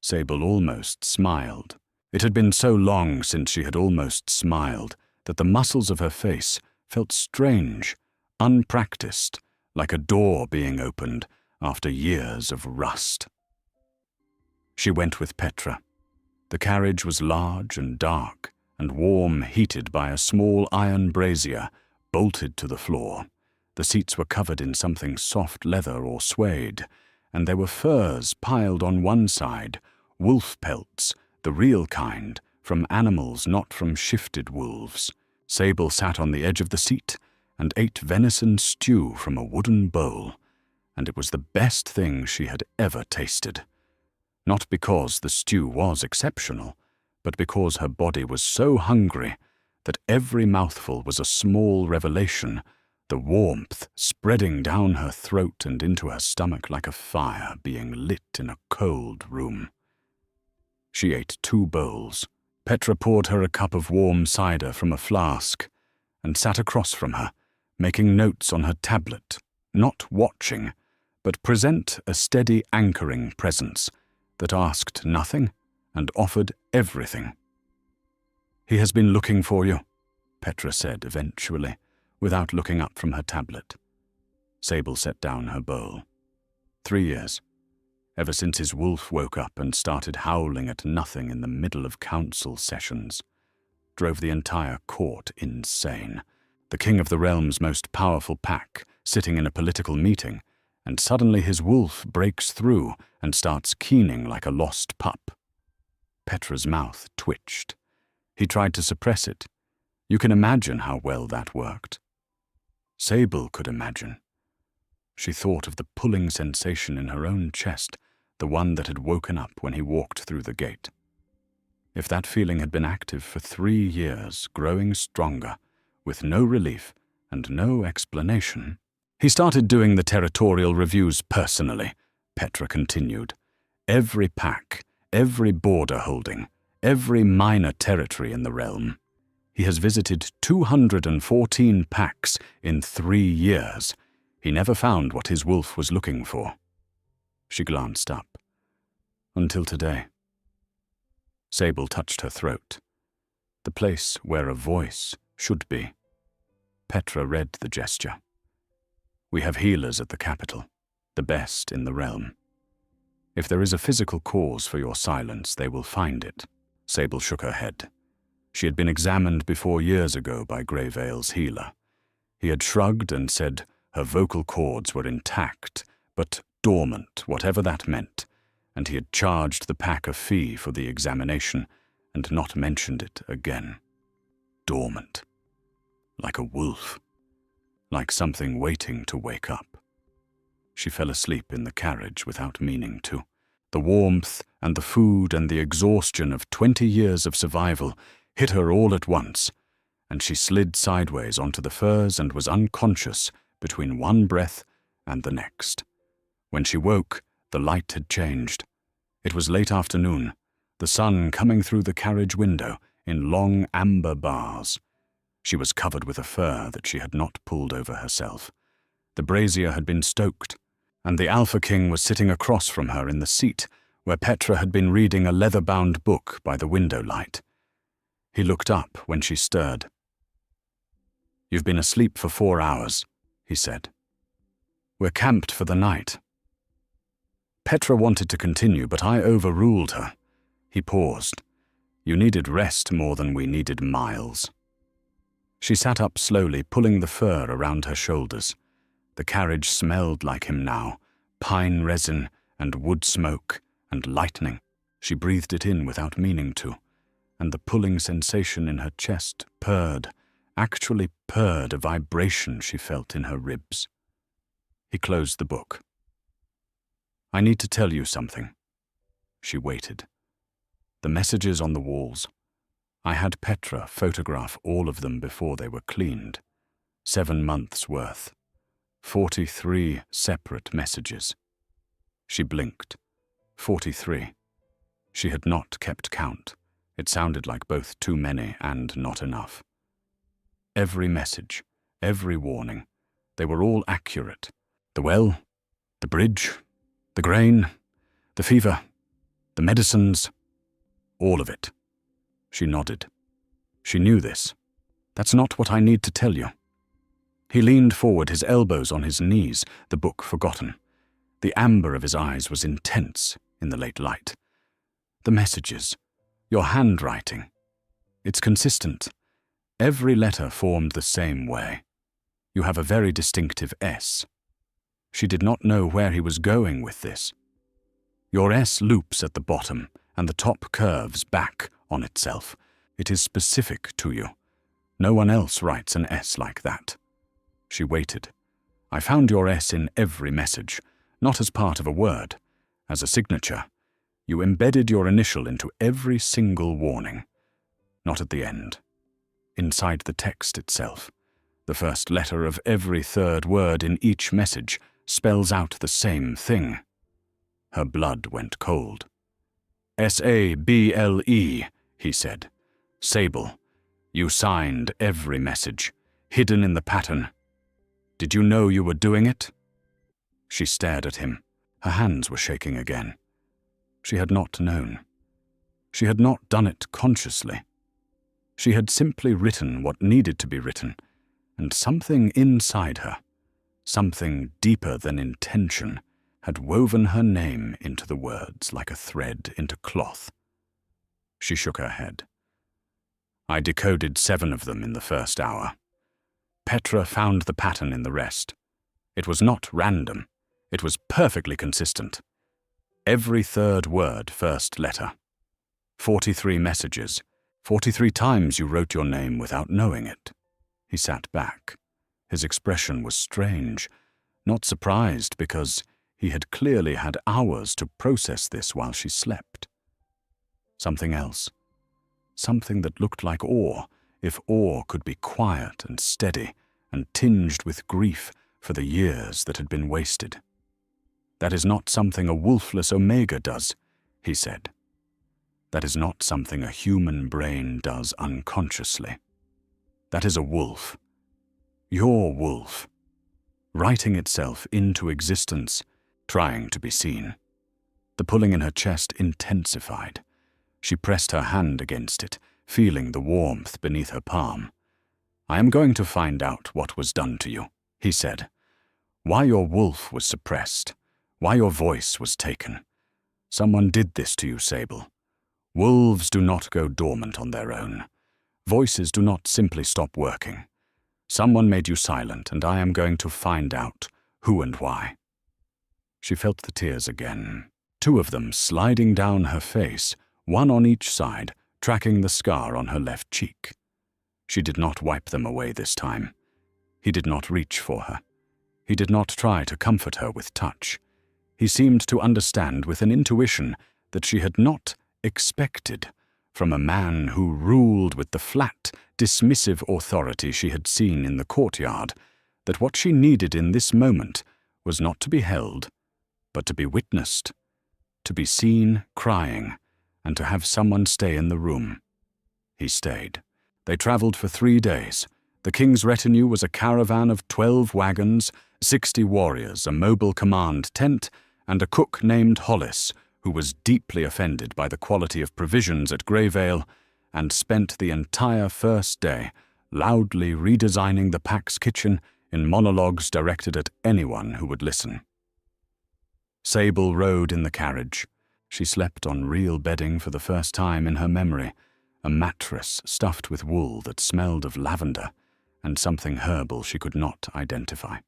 Sable almost smiled. It had been so long since she had almost smiled that the muscles of her face felt strange, unpracticed, like a door being opened after years of rust. She went with Petra. The carriage was large and dark, and warm, heated by a small iron brazier bolted to the floor. The seats were covered in something soft leather or suede, and there were furs piled on one side, wolf pelts, the real kind, from animals not from shifted wolves. Sable sat on the edge of the seat and ate venison stew from a wooden bowl, and it was the best thing she had ever tasted. Not because the stew was exceptional, but because her body was so hungry that every mouthful was a small revelation, the warmth spreading down her throat and into her stomach like a fire being lit in a cold room. She ate 2 bowls. Petra poured her a cup of warm cider from a flask and sat across from her, making notes on her tablet, not watching, but present a steady anchoring presence that asked nothing and offered everything. "He has been looking for you," Petra said eventually, without looking up from her tablet. Sable set down her bowl. 3 years. Ever since his wolf woke up and started howling at nothing in the middle of council sessions. Drove the entire court insane. The king of the realm's most powerful pack, sitting in a political meeting, and suddenly his wolf breaks through and starts keening like a lost pup. Petra's mouth twitched. He tried to suppress it. You can imagine how well that worked. Sable could imagine. She thought of the pulling sensation in her own chest, the one that had woken up when he walked through the gate. If that feeling had been active for 3 years, growing stronger, with no relief and no explanation. "He started doing the territorial reviews personally," Petra continued. "Every pack, every border holding, every minor territory in the realm. He has visited 214 packs in 3 years. He never found what his wolf was looking for." She glanced up. "Until today." Sable touched her throat, the place where a voice should be. Petra read the gesture. "We have healers at the capital, the best in the realm. If there is a physical cause for your silence, they will find it." Sable shook her head. She had been examined before years ago by Greyvale's healer. He had shrugged and said her vocal cords were intact, but dormant, whatever that meant, and he had charged the pack a fee for the examination and not mentioned it again. Dormant. Like a wolf. Like something waiting to wake up. She fell asleep in the carriage without meaning to. The warmth and the food and the exhaustion of 20 years of survival hit her all at once, and she slid sideways onto the furs and was unconscious between one breath and the next. When she woke, the light had changed. It was late afternoon, the sun coming through the carriage window in long amber bars. She was covered with a fur that she had not pulled over herself. The brazier had been stoked, and the Alpha King was sitting across from her in the seat where Petra had been reading a leather-bound book by the window light. He looked up when she stirred. "You've been asleep for 4 hours," he said. "We're camped for the night." Petra wanted to continue, but I overruled her. He paused. "You needed rest more than we needed miles." She sat up slowly, pulling the fur around her shoulders. The carriage smelled like him now, pine resin and wood smoke and lightning. She breathed it in without meaning to, and the pulling sensation in her chest purred, actually purred a vibration she felt in her ribs. He closed the book. "I need to tell you something." She waited. The messages on the walls. I had Petra photograph all of them before they were cleaned. 7 months' worth. 43 separate messages. She blinked. 43. She had not kept count. It sounded like both too many and not enough. Every message, every warning, they were all accurate. The well, the bridge, the grain, the fever, the medicines, all of it. She nodded. She knew this. That's not what I need to tell you. He leaned forward, his elbows on his knees, the book forgotten. The amber of his eyes was intense in the late light. The messages, your handwriting. It's consistent. Every letter formed the same way. You have a very distinctive S. She did not know where he was going with this. Your S loops at the bottom, and the top curves back on itself. It is specific to you. No one else writes an S like that. She waited. I found your S in every message, not as part of a word, as a signature. You embedded your initial into every single warning. Not at the end. Inside the text itself. The first letter of every third word in each message spells out the same thing. Her blood went cold. S-A-B-L-E, he said. Sable. You signed every message, hidden in the pattern. Did you know you were doing it? She stared at him. Her hands were shaking again. She had not known. She had not done it consciously. She had simply written what needed to be written, and something inside her, something deeper than intention, had woven her name into the words like a thread into cloth. She shook her head. I decoded 7 of them in the first hour. Petra found the pattern in the rest. It was not random. It was perfectly consistent. Every third word, first letter. 43 messages. 43 times you wrote your name without knowing it. He sat back. His expression was strange, not surprised because he had clearly had hours to process this while she slept. Something else. Something that looked like awe, if awe could be quiet and steady and tinged with grief for the years that had been wasted. That is not something a wolfless omega does, he said. That is not something a human brain does unconsciously. That is a wolf. Your wolf. Writing itself into existence, trying to be seen. The pulling in her chest intensified. She pressed her hand against it, feeling the warmth beneath her palm. I am going to find out what was done to you, he said. Why your wolf was suppressed. Why your voice was taken. Someone did this to you, Sable. Wolves do not go dormant on their own. Voices do not simply stop working. Someone made you silent, and I am going to find out who and why. She felt the tears again, 2 of them sliding down her face, 1 on each side, tracking the scar on her left cheek. She did not wipe them away this time. He did not reach for her. He did not try to comfort her with touch. He seemed to understand with an intuition that she had not expected from a man who ruled with the flat, dismissive authority she had seen in the courtyard, that what she needed in this moment was not to be held, but to be witnessed, to be seen crying, and to have someone stay in the room. He stayed. They traveled for 3 days. The king's retinue was a caravan of 12 wagons, 60 warriors, a mobile command tent, and a cook named Hollis, who was deeply offended by the quality of provisions at Greyvale, and spent the entire first day loudly redesigning the Pax kitchen in monologues directed at anyone who would listen. Sable rode in the carriage. She slept on real bedding for the first time in her memory, a mattress stuffed with wool that smelled of lavender and something herbal she could not identify.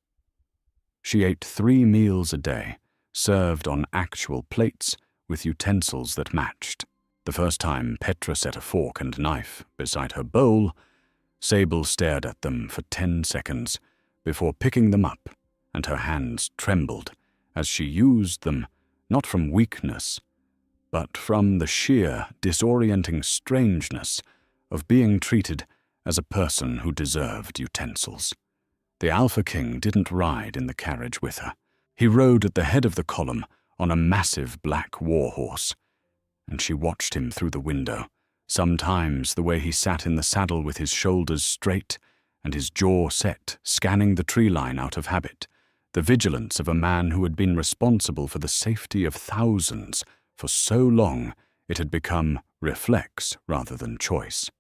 She ate 3 meals a day, served on actual plates with utensils that matched. The first time Petra set a fork and knife beside her bowl, Sable stared at them for 10 seconds before picking them up, and her hands trembled as she used them not from weakness, but from the sheer, disorienting strangeness of being treated as a person who deserved utensils. The Alpha King didn't ride in the carriage with her. He rode at the head of the column on a massive black war-horse, and she watched him through the window, sometimes the way he sat in the saddle with his shoulders straight and his jaw set, scanning the tree line out of habit, the vigilance of a man who had been responsible for the safety of thousands for so long it had become reflex rather than choice.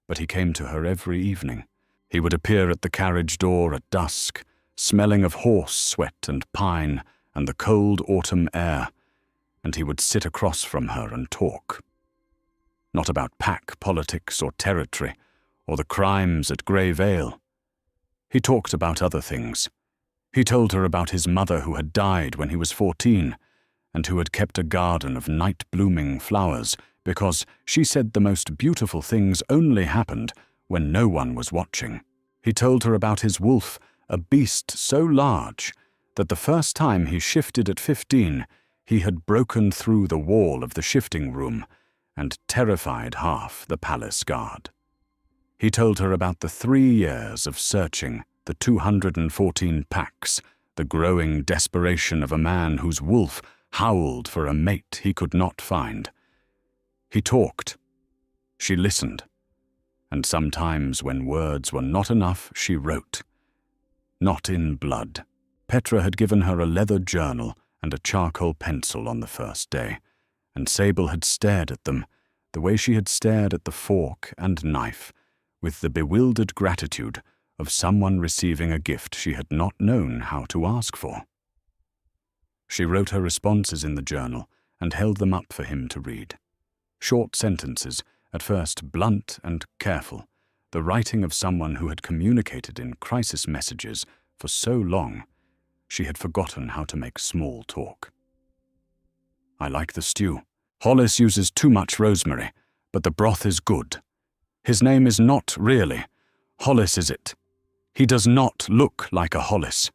But he came to her every evening. He would appear at the carriage door at dusk, smelling of horse sweat and pine and the cold autumn air, and he would sit across from her and talk. Not about pack politics or territory, or the crimes at Grey Vale. He talked about other things. He told her about his mother who had died when he was 14, and who had kept a garden of night-blooming flowers because she said the most beautiful things only happened when no one was watching. He told her about his wolf, a beast so large that the first time he shifted at 15, he had broken through the wall of the shifting room and terrified half the palace guard. He told her about the 3 years of searching the 214 packs, the growing desperation of a man whose wolf howled for a mate he could not find. He talked. She listened. And sometimes when words were not enough, she wrote. Not in blood. Petra had given her a leather journal and a charcoal pencil on the first day, and Sable had stared at them, the way she had stared at the fork and knife, with the bewildered gratitude of someone receiving a gift she had not known how to ask for. She wrote her responses in the journal and held them up for him to read. Short sentences, at first blunt and careful, the writing of someone who had communicated in crisis messages for so long, she had forgotten how to make small talk. I like the stew. Hollis uses too much rosemary, but the broth is good. His name is not really. Hollis is it. He does not look like a Hollis.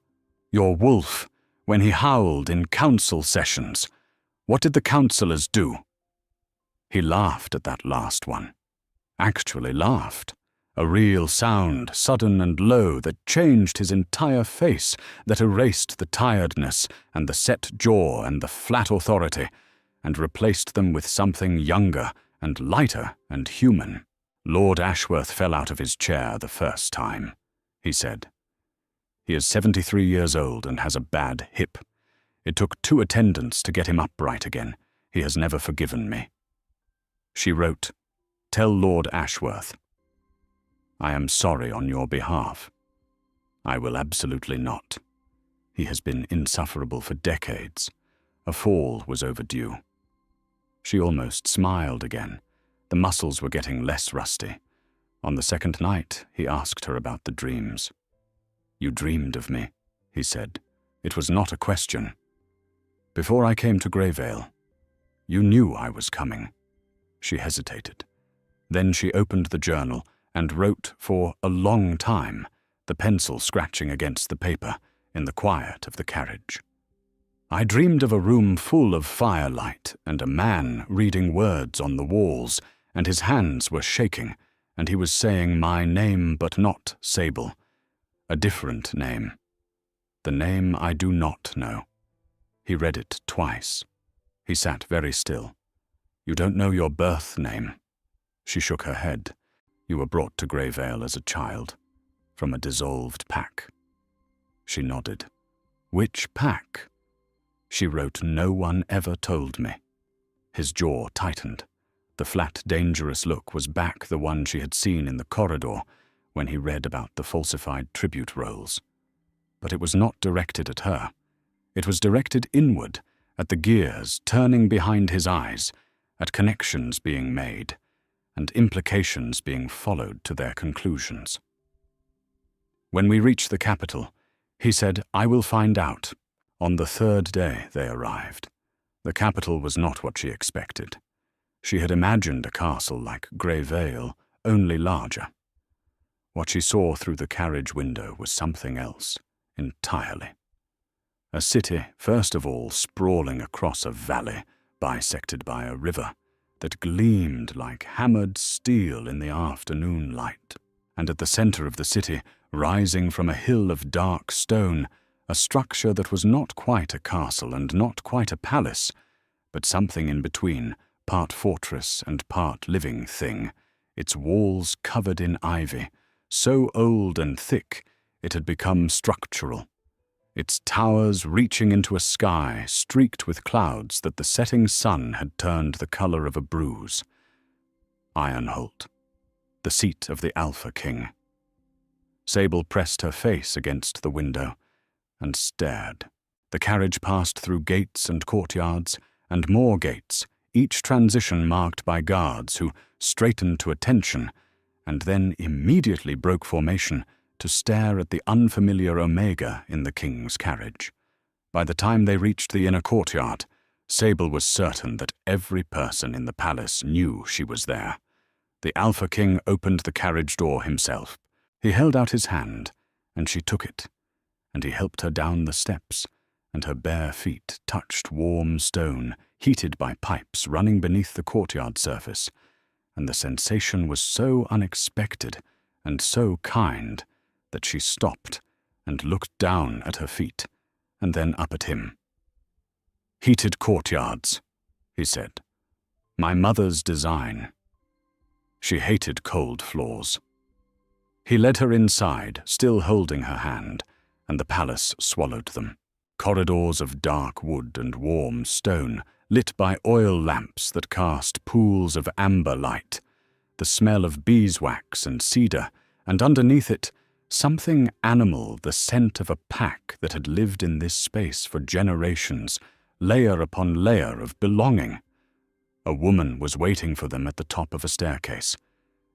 Your wolf, when he howled in council sessions, what did the councillors do? He laughed at that last one. Actually laughed. A real sound, sudden and low, that changed his entire face, that erased the tiredness and the set jaw and the flat authority, and replaced them with something younger and lighter and human. Lord Ashworth fell out of his chair the first time, he said. He is 73 years old and has a bad hip. It took 2 attendants to get him upright again. He has never forgiven me. She wrote, Tell Lord Ashworth. I am sorry on your behalf. I will absolutely not. He has been insufferable for decades. A fall was overdue. She almost smiled again. The muscles were getting less rusty. On the second night, he asked her about the dreams. You dreamed of me, he said. It was not a question. Before I came to Grey Vale, you knew I was coming. She hesitated. Then she opened the journal and wrote for a long time, the pencil scratching against the paper in the quiet of the carriage. I dreamed of a room full of firelight and a man reading words on the walls, and his hands were shaking, and he was saying my name but not Sable, a different name, the name I do not know. He read it twice. He sat very still. You don't know your birth name. She shook her head. You were brought to Grey Vale as a child, from a dissolved pack. She nodded. Which pack? She wrote, no one ever told me. His jaw tightened. The flat, dangerous look was back, the one she had seen in the corridor when he read about the falsified tribute rolls. But it was not directed at her. It was directed inward, at the gears turning behind his eyes, at connections being made, and implications being followed to their conclusions. When we reached the capital, he said, I will find out. On the 3rd day they arrived. The capital was not what she expected. She had imagined a castle like Grey Vale, only larger. What she saw through the carriage window was something else, entirely. A city, first of all, sprawling across a valley, bisected by a river, that gleamed like hammered steel in the afternoon light. and at the center of the city, rising from a hill of dark stone, a structure that was not quite a castle and not quite a palace, but something in between, part fortress and part living thing, its walls covered in ivy, so old and thick it had become structural, its towers reaching into a sky streaked with clouds that the setting sun had turned the color of a bruise. Ironholt, the seat of the Alpha King. Sable pressed her face against the window and stared. The carriage passed through gates and courtyards, and more gates, each transition marked by guards who straightened to attention and then immediately broke formation to stare at the unfamiliar Omega in the king's carriage. By the time they reached the inner courtyard, Sable was certain that every person in the palace knew she was there. The Alpha King opened the carriage door himself. He held out his hand, and she took it, and he helped her down the steps, and her bare feet touched warm stone, heated by pipes running beneath the courtyard surface, and the sensation was so unexpected and so kind that she stopped and looked down at her feet, and then up at him. "Heated courtyards," he said. "My mother's design." She hated cold floors. He led her inside, still holding her hand, and the palace swallowed them. Corridors of dark wood and warm stone, lit by oil lamps that cast pools of amber light, the smell of beeswax and cedar, and underneath it, something animal, the scent of a pack that had lived in this space for generations, layer upon layer of belonging. A woman was waiting for them at the top of a staircase.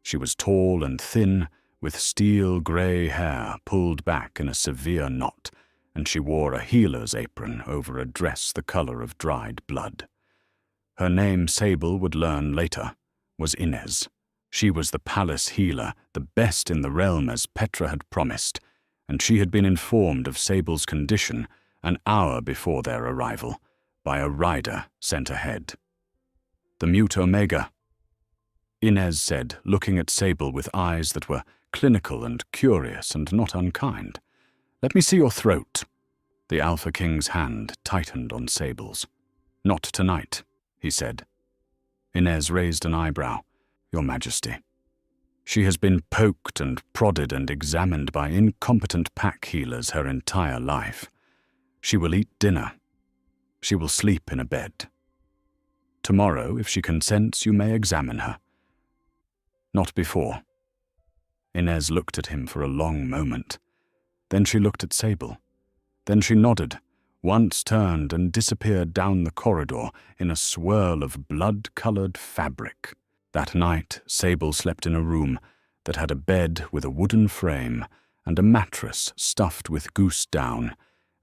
She was tall and thin, with steel grey hair pulled back in a severe knot, and she wore a healer's apron over a dress the color of dried blood. Her name, Sable would learn later, was Inez. She was the palace healer, the best in the realm as Petra had promised, and she had been informed of Sable's condition an hour before their arrival, by a rider sent ahead. "The mute Omega," Inez said, looking at Sable with eyes that were clinical and curious and not unkind. "Let me see your throat." The Alpha King's hand tightened on Sable's. "Not tonight," he said. Inez raised an eyebrow. "Your Majesty." She has been poked and prodded and examined by incompetent pack healers her entire life. She will eat dinner. She will sleep in a bed. Tomorrow, if she consents, you may examine her. Not before. Inez looked at him for a long moment. Then she looked at Sable. Then she nodded, once turned and disappeared down the corridor in a swirl of blood-colored fabric. That night, Sable slept in a room that had a bed with a wooden frame and a mattress stuffed with goose down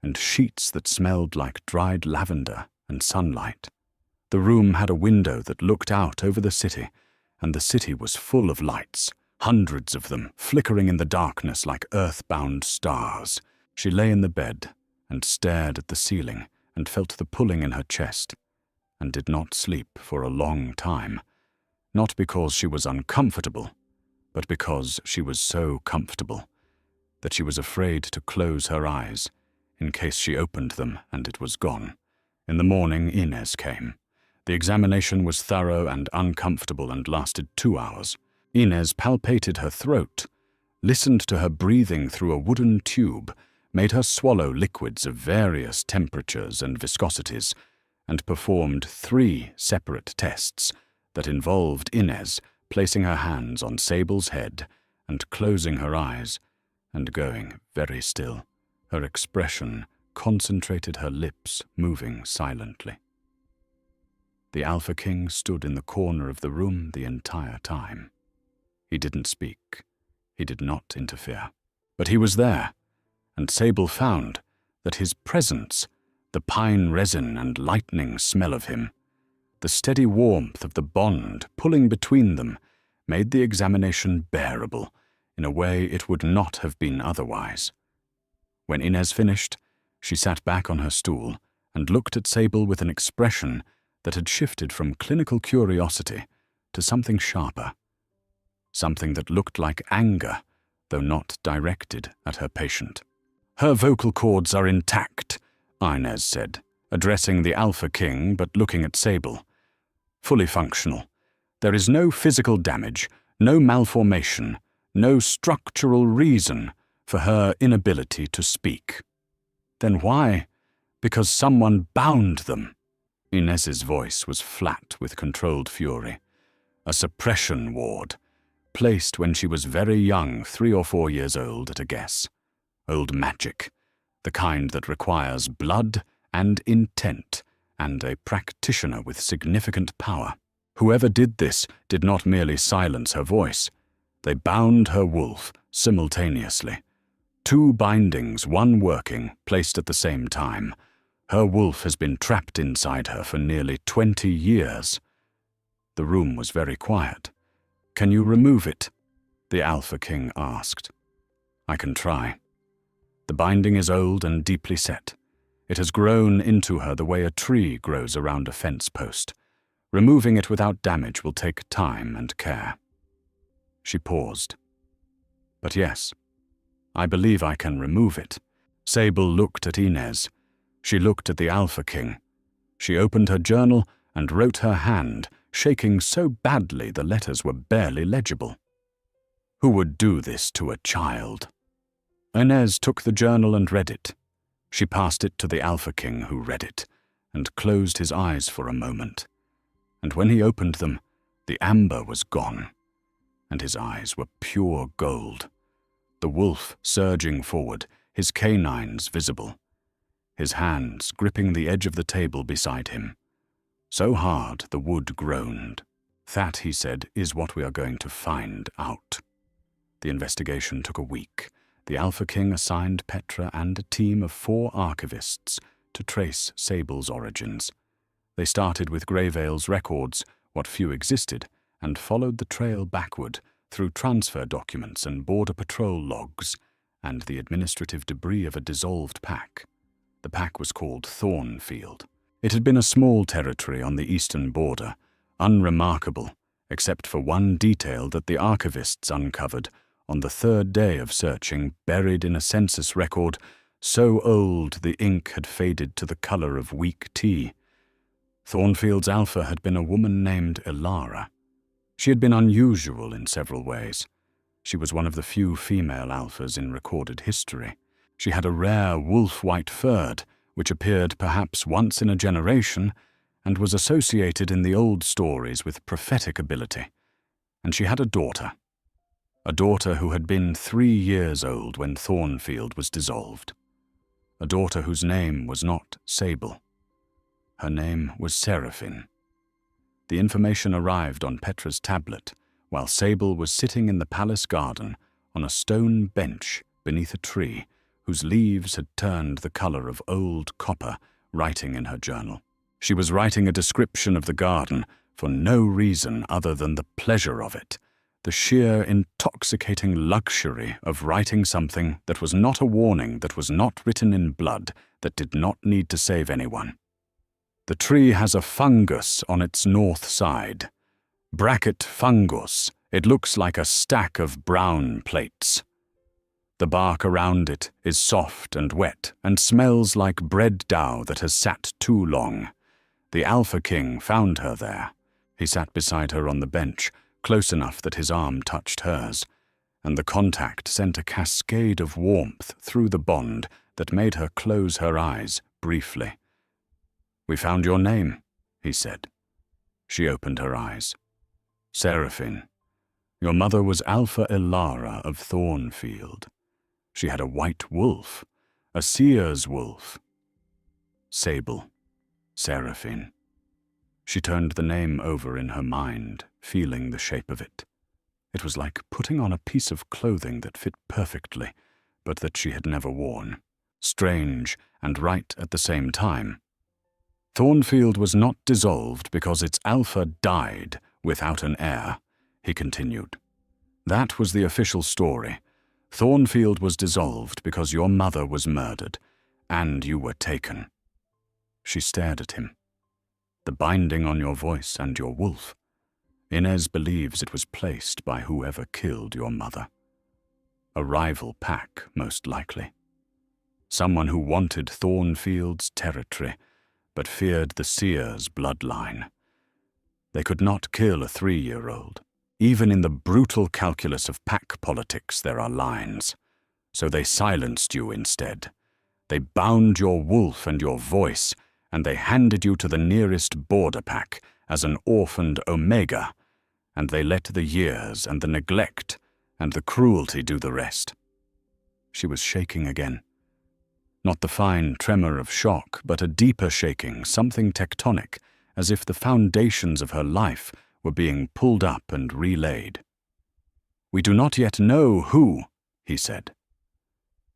and sheets that smelled like dried lavender and sunlight. The room had a window that looked out over the city, and the city was full of lights, hundreds of them flickering in the darkness like earthbound stars. She lay in the bed and stared at the ceiling and felt the pulling in her chest, and did not sleep for a long time, not because she was uncomfortable, but because she was so comfortable that she was afraid to close her eyes in case she opened them and it was gone. In the morning, Inez came. The examination was thorough and uncomfortable and lasted 2 hours. Inez palpated her throat, listened to her breathing through a wooden tube, made her swallow liquids of various temperatures and viscosities, and performed 3 separate tests that involved Inez placing her hands on Sable's head and closing her eyes and going very still, her expression concentrated, her lips moving silently. The Alpha King stood in the corner of the room the entire time. He didn't speak. He did not interfere. But he was there, and Sable found that his presence, the pine resin and lightning smell of him, the steady warmth of the bond pulling between them, made the examination bearable in a way it would not have been otherwise. When Inez finished, she sat back on her stool and looked at Sable with an expression that had shifted from clinical curiosity to something sharper, something that looked like anger though not directed at her patient. "Her vocal cords are intact," Inez said, addressing the Alpha King but looking at Sable. "Fully functional. There is no physical damage, no malformation, no structural reason for her inability to speak." "Then why?" "Because someone bound them." Inez's voice was flat with controlled fury. "A suppression ward, placed when she was very young, 3 or 4 years old at a guess. Old magic, the kind that requires blood and intent, and a practitioner with significant power. Whoever did this did not merely silence her voice. They bound her wolf simultaneously. 2 bindings, one working, placed at the same time. Her wolf has been trapped inside her for nearly 20 years. The room was very quiet. "Can you remove it?" the Alpha King asked. "I can try. The binding is old and deeply set. It has grown into her the way a tree grows around a fence post. Removing it without damage will take time and care." She paused. "But yes, I believe I can remove it." Sable looked at Inez. She looked at the Alpha King. She opened her journal and wrote her hand, shaking so badly the letters were barely legible. Who would do this to a child? Inez took the journal and read it. She passed it to the Alpha King, who read it, and closed his eyes for a moment. And when he opened them, the amber was gone, and his eyes were pure gold. The wolf surging forward, his canines visible. His hands gripping the edge of the table beside him. So hard the wood groaned. "That," he said, "is what we are going to find out." The investigation took a week. The Alpha King assigned Petra and a team of 4 archivists to trace Sable's origins. They started with Greyvale's records, what few existed, and followed the trail backward through transfer documents and border patrol logs and the administrative debris of a dissolved pack. The pack was called Thornfield. It had been a small territory on the eastern border, unremarkable, except for one detail that the archivists uncovered on the 3rd day of searching, buried in a census record so old the ink had faded to the color of weak tea. Thornfield's alpha had been a woman named Elara. She had been unusual in several ways. She was one of the few female alphas in recorded history. She had a rare wolf-white furred, which appeared perhaps once in a generation and was associated in the old stories with prophetic ability. And she had a daughter who had been 3 years old when Thornfield was dissolved. A daughter whose name was not Sable. Her name was Seraphine. The information arrived on Petra's tablet while Sable was sitting in the palace garden on a stone bench beneath a tree whose leaves had turned the color of old copper, writing in her journal. She was writing a description of the garden for no reason other than the pleasure of it, the sheer intoxicating luxury of writing something that was not a warning, that was not written in blood, that did not need to save anyone. "The tree has a fungus on its north side. Bracket fungus. It looks like a stack of brown plates. The bark around it is soft and wet and smells like bread dough that has sat too long. The Alpha King found her there. He sat beside her on the bench, close enough that his arm touched hers, and the contact sent a cascade of warmth through the bond that made her close her eyes briefly. "We found your name," he said. She opened her eyes. "Seraphine, your mother was Alpha Elara of Thornfield. She had a white wolf, a seer's wolf." Sable, Seraphine. She turned the name over in her mind, feeling the shape of it. It was like putting on a piece of clothing that fit perfectly, but that she had never worn. Strange and right at the same time. Thornfield was not dissolved because its alpha died without an heir, he continued. That was the official story. Thornfield was dissolved because your mother was murdered, and you were taken. She stared at him. The binding on your voice and your wolf. Inez believes it was placed by whoever killed your mother. A rival pack, most likely. Someone who wanted Thornfield's territory, but feared the seer's bloodline. They could not kill a 3-year-old. Even in the brutal calculus of pack politics there are lines. So they silenced you instead. They bound your wolf and your voice, and they handed you to the nearest border pack as an orphaned omega, and they let the years and the neglect and the cruelty do the rest. She was shaking again. Not the fine tremor of shock, but a deeper shaking, something tectonic, as if the foundations of her life were being pulled up and relaid. "We do not yet know who," he said.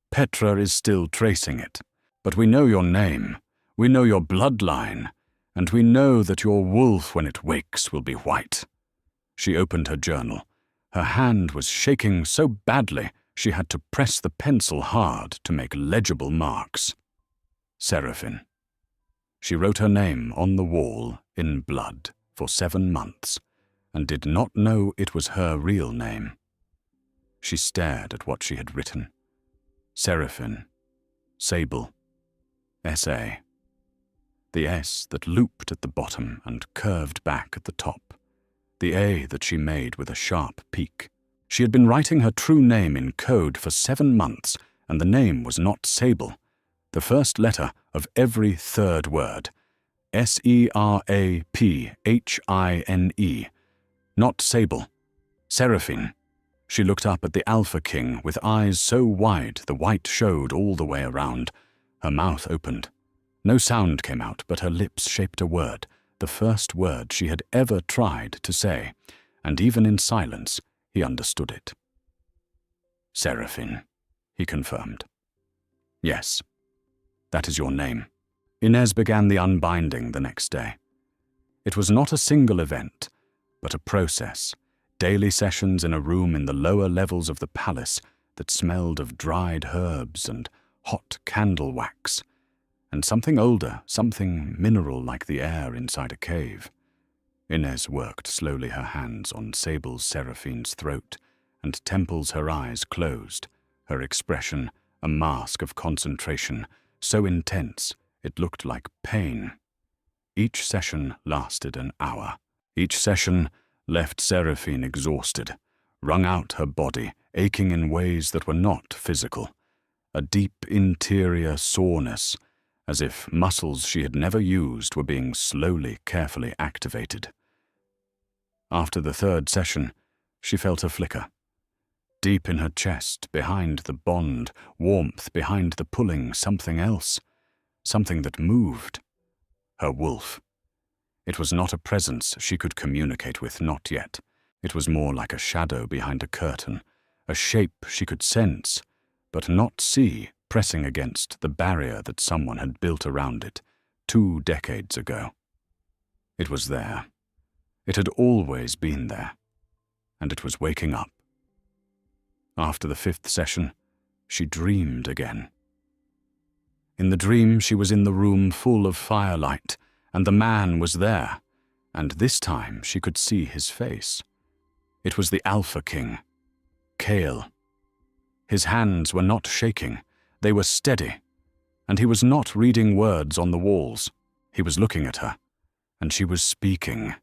"Petra is still tracing it, but we know your name, we know your bloodline, and we know that your wolf, when it wakes, will be white." She opened her journal. Her hand was shaking so badly she had to press the pencil hard to make legible marks. Seraphine. She wrote her name on the wall in blood for 7 months, and did not know it was her real name. She stared at what she had written. Seraphine. Sable. S.A. The S that looped at the bottom and curved back at the top. The A that she made with a sharp peak. She had been writing her true name in code for 7 months, and the name was not Sable. The first letter of every third word. Seraphine. Not Sable. Seraphine. She looked up at the Alpha King with eyes so wide the white showed all the way around. Her mouth opened. No sound came out, but her lips shaped a word, the first word she had ever tried to say, and even in silence, he understood it. Seraphine, he confirmed. Yes, that is your name. Inez began the unbinding the next day. It was not a single event, but a process. Daily sessions in a room in the lower levels of the palace that smelled of dried herbs and hot candle wax, and something older, something mineral like the air inside a cave. Inez worked slowly her hands on Sable's Seraphine's throat and temples her eyes closed, her expression a mask of concentration, so intense it looked like pain. Each session lasted an hour. Each session left Seraphine exhausted, wrung out her body, aching in ways that were not physical. A deep interior soreness, as if muscles she had never used were being slowly, carefully activated. After the 3rd session, she felt a flicker. Deep in her chest, behind the bond, warmth behind the pulling, something else. Something that moved. Her wolf. It was not a presence she could communicate with, not yet. It was more like a shadow behind a curtain, a shape she could sense, but not see, pressing against the barrier that someone had built around it 2 decades ago. It was there. It had always been there, and it was waking up. After the 5th session, she dreamed again. In the dream, she was in the room full of firelight, and the man was there, and this time she could see his face. It was the Alpha King, Kale. His hands were not shaking, they were steady, and he was not reading words on the walls. He was looking at her, and she was speaking.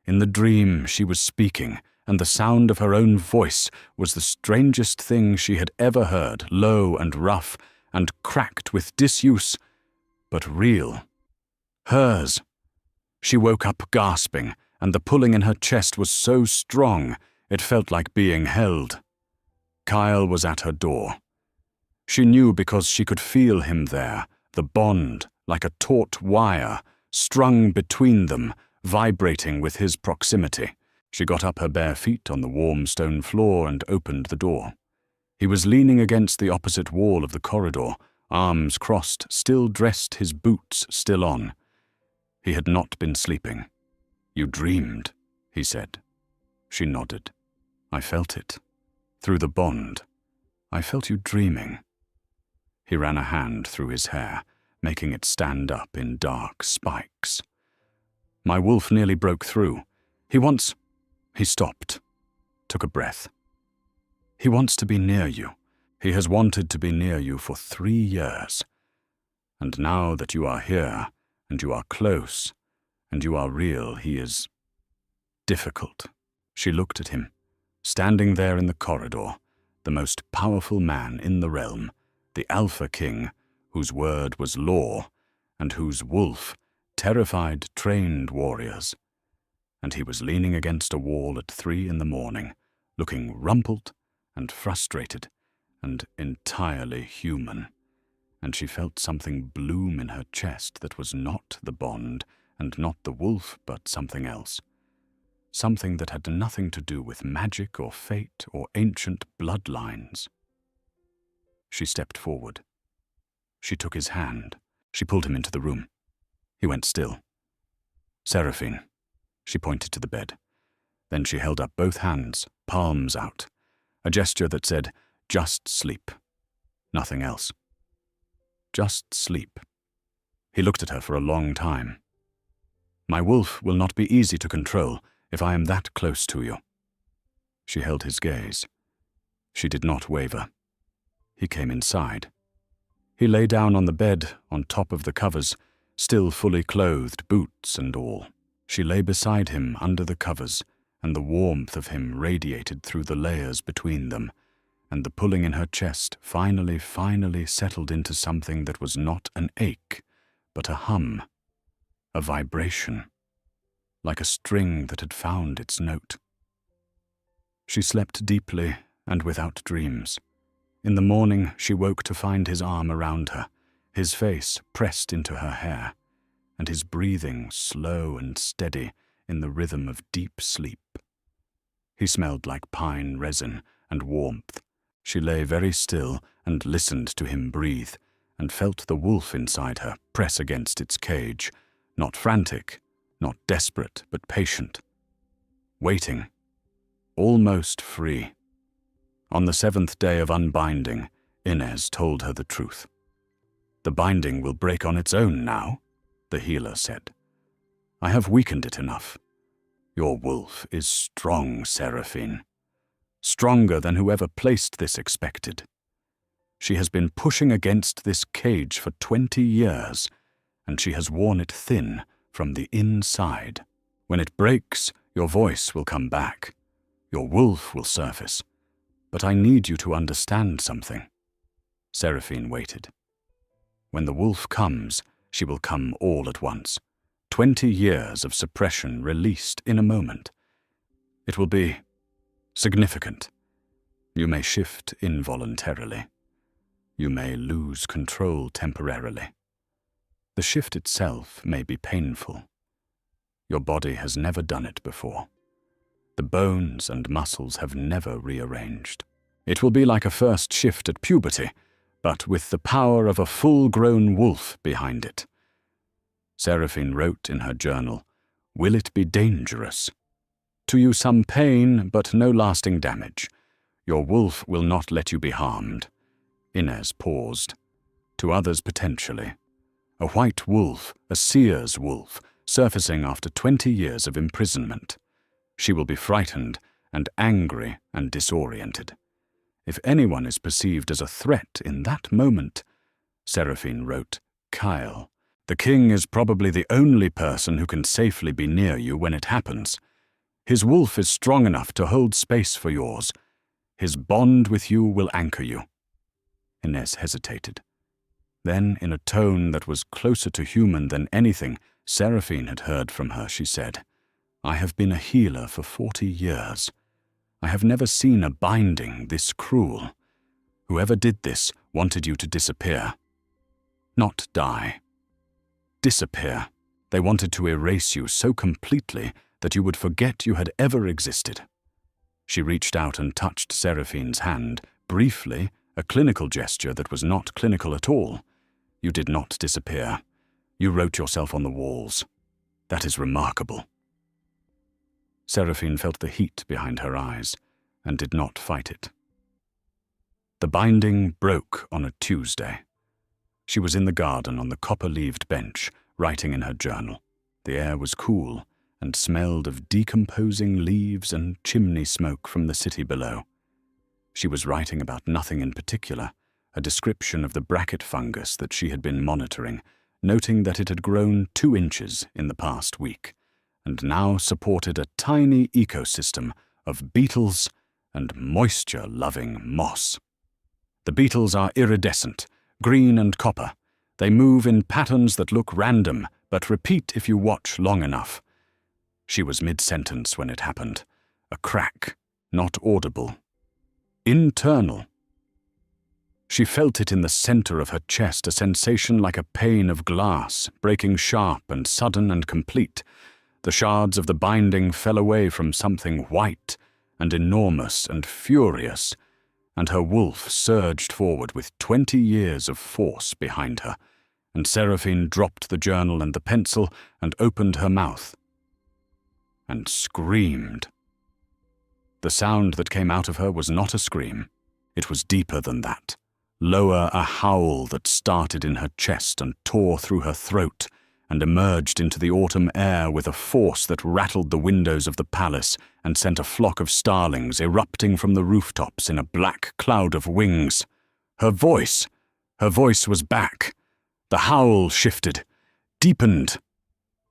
In the dream, she was speaking, and the sound of her own voice was the strangest thing she had ever heard, low and rough, and cracked with disuse, but real. Hers. She woke up gasping, and the pulling in her chest was so strong it felt like being held. Kyle was at her door. She knew because she could feel him there, the bond, like a taut wire, strung between them, vibrating with his proximity. She got up her bare feet on the warm stone floor and opened the door. He was leaning against the opposite wall of the corridor, arms crossed, still dressed, his boots still on. He had not been sleeping. "You dreamed," he said. She nodded. "I felt it. Through the bond. I felt you dreaming." He ran a hand through his hair, making it stand up in dark spikes. "My wolf nearly broke through. He wants—" He stopped, took a breath. He wants to be near you. He has wanted to be near you for 3 years. And now that you are here, and you are close, and you are real, he is difficult. She looked at him, standing there in the corridor, the most powerful man in the realm, the Alpha King, whose word was law, and whose wolf terrified trained warriors. And he was leaning against a wall at 3 in the morning, looking rumpled and frustrated and entirely human. And she felt something bloom in her chest that was not the bond and not the wolf, but something else. Something that had nothing to do with magic or fate or ancient bloodlines. She stepped forward. She took his hand. She pulled him into the room. He went still. Seraphine. She pointed to the bed. Then she held up both hands, palms out, a gesture that said, "Just sleep." Nothing else. Just sleep. He looked at her for a long time. "My wolf will not be easy to control if I am that close to you." She held his gaze. She did not waver. He came inside. He lay down on the bed, on top of the covers, still fully clothed, boots and all. She lay beside him under the covers, and the warmth of him radiated through the layers between them, and the pulling in her chest finally settled into something that was not an ache, but a hum, a vibration, like a string that had found its note. She slept deeply and without dreams. In the morning she woke to find his arm around her, his face pressed into her hair, and his breathing slow and steady in the rhythm of deep sleep. He smelled like pine resin and warmth. She lay very still and listened to him breathe, and felt the wolf inside her press against its cage, not frantic, not desperate, but patient, waiting, almost free. On the 7th day of unbinding, Inez told her the truth. "The binding will break on its own now," the healer said. "I have weakened it enough. Your wolf is strong, Seraphine. Stronger than whoever placed this expected. She has been pushing against this cage for 20 years, and she has worn it thin from the inside. When it breaks, your voice will come back. Your wolf will surface. But I need you to understand something." Seraphine waited. "When the wolf comes, she will come all at once. 20 years of suppression released in a moment. It will be significant. You may shift involuntarily. You may lose control temporarily. The shift itself may be painful. Your body has never done it before. The bones and muscles have never rearranged. It will be like a first shift at puberty, but with the power of a full-grown wolf behind it." Seraphine wrote in her journal, "Will it be dangerous? To you some pain, but no lasting damage. Your wolf will not let you be harmed." Inez paused. "To others potentially. A white wolf, a seer's wolf, surfacing after 20 years of imprisonment. She will be frightened and angry and disoriented. If anyone is perceived as a threat in that moment," Seraphine wrote, "Kyle, the king is probably the only person who can safely be near you when it happens. His wolf is strong enough to hold space for yours. His bond with you will anchor you." Inez hesitated. Then, in a tone that was closer to human than anything Seraphine had heard from her, she said, "I have been a healer for 40 years. I have never seen a binding this cruel. Whoever did this wanted you to disappear. Not die. Disappear. They wanted to erase you so completely that you would forget you had ever existed." She reached out and touched Seraphine's hand, briefly, a clinical gesture that was not clinical at all. "You did not disappear. You wrote yourself on the walls. That is remarkable." Seraphine felt the heat behind her eyes and did not fight it. The binding broke on a Tuesday. She was in the garden on the copper-leaved bench, writing in her journal. The air was cool and smelled of decomposing leaves and chimney smoke from the city below. She was writing about nothing in particular, a description of the bracket fungus that she had been monitoring, noting that it had grown 2 inches in the past week, and now supported a tiny ecosystem of beetles and moisture-loving moss. The beetles are iridescent, green and copper. They move in patterns that look random, but repeat if you watch long enough. She was mid-sentence when it happened. A crack, not audible. Internal. She felt it in the center of her chest, a sensation like a pane of glass, breaking sharp and sudden and complete. The shards of the binding fell away from something white and enormous and furious, and her wolf surged forward with 20 years of force behind her, and Seraphine dropped the journal and the pencil and opened her mouth and screamed. The sound that came out of her was not a scream. It was deeper than that. Lower, a howl that started in her chest and tore through her throat and emerged into the autumn air with a force that rattled the windows of the palace and sent a flock of starlings erupting from the rooftops in a black cloud of wings. Her voice was back. The howl shifted, deepened,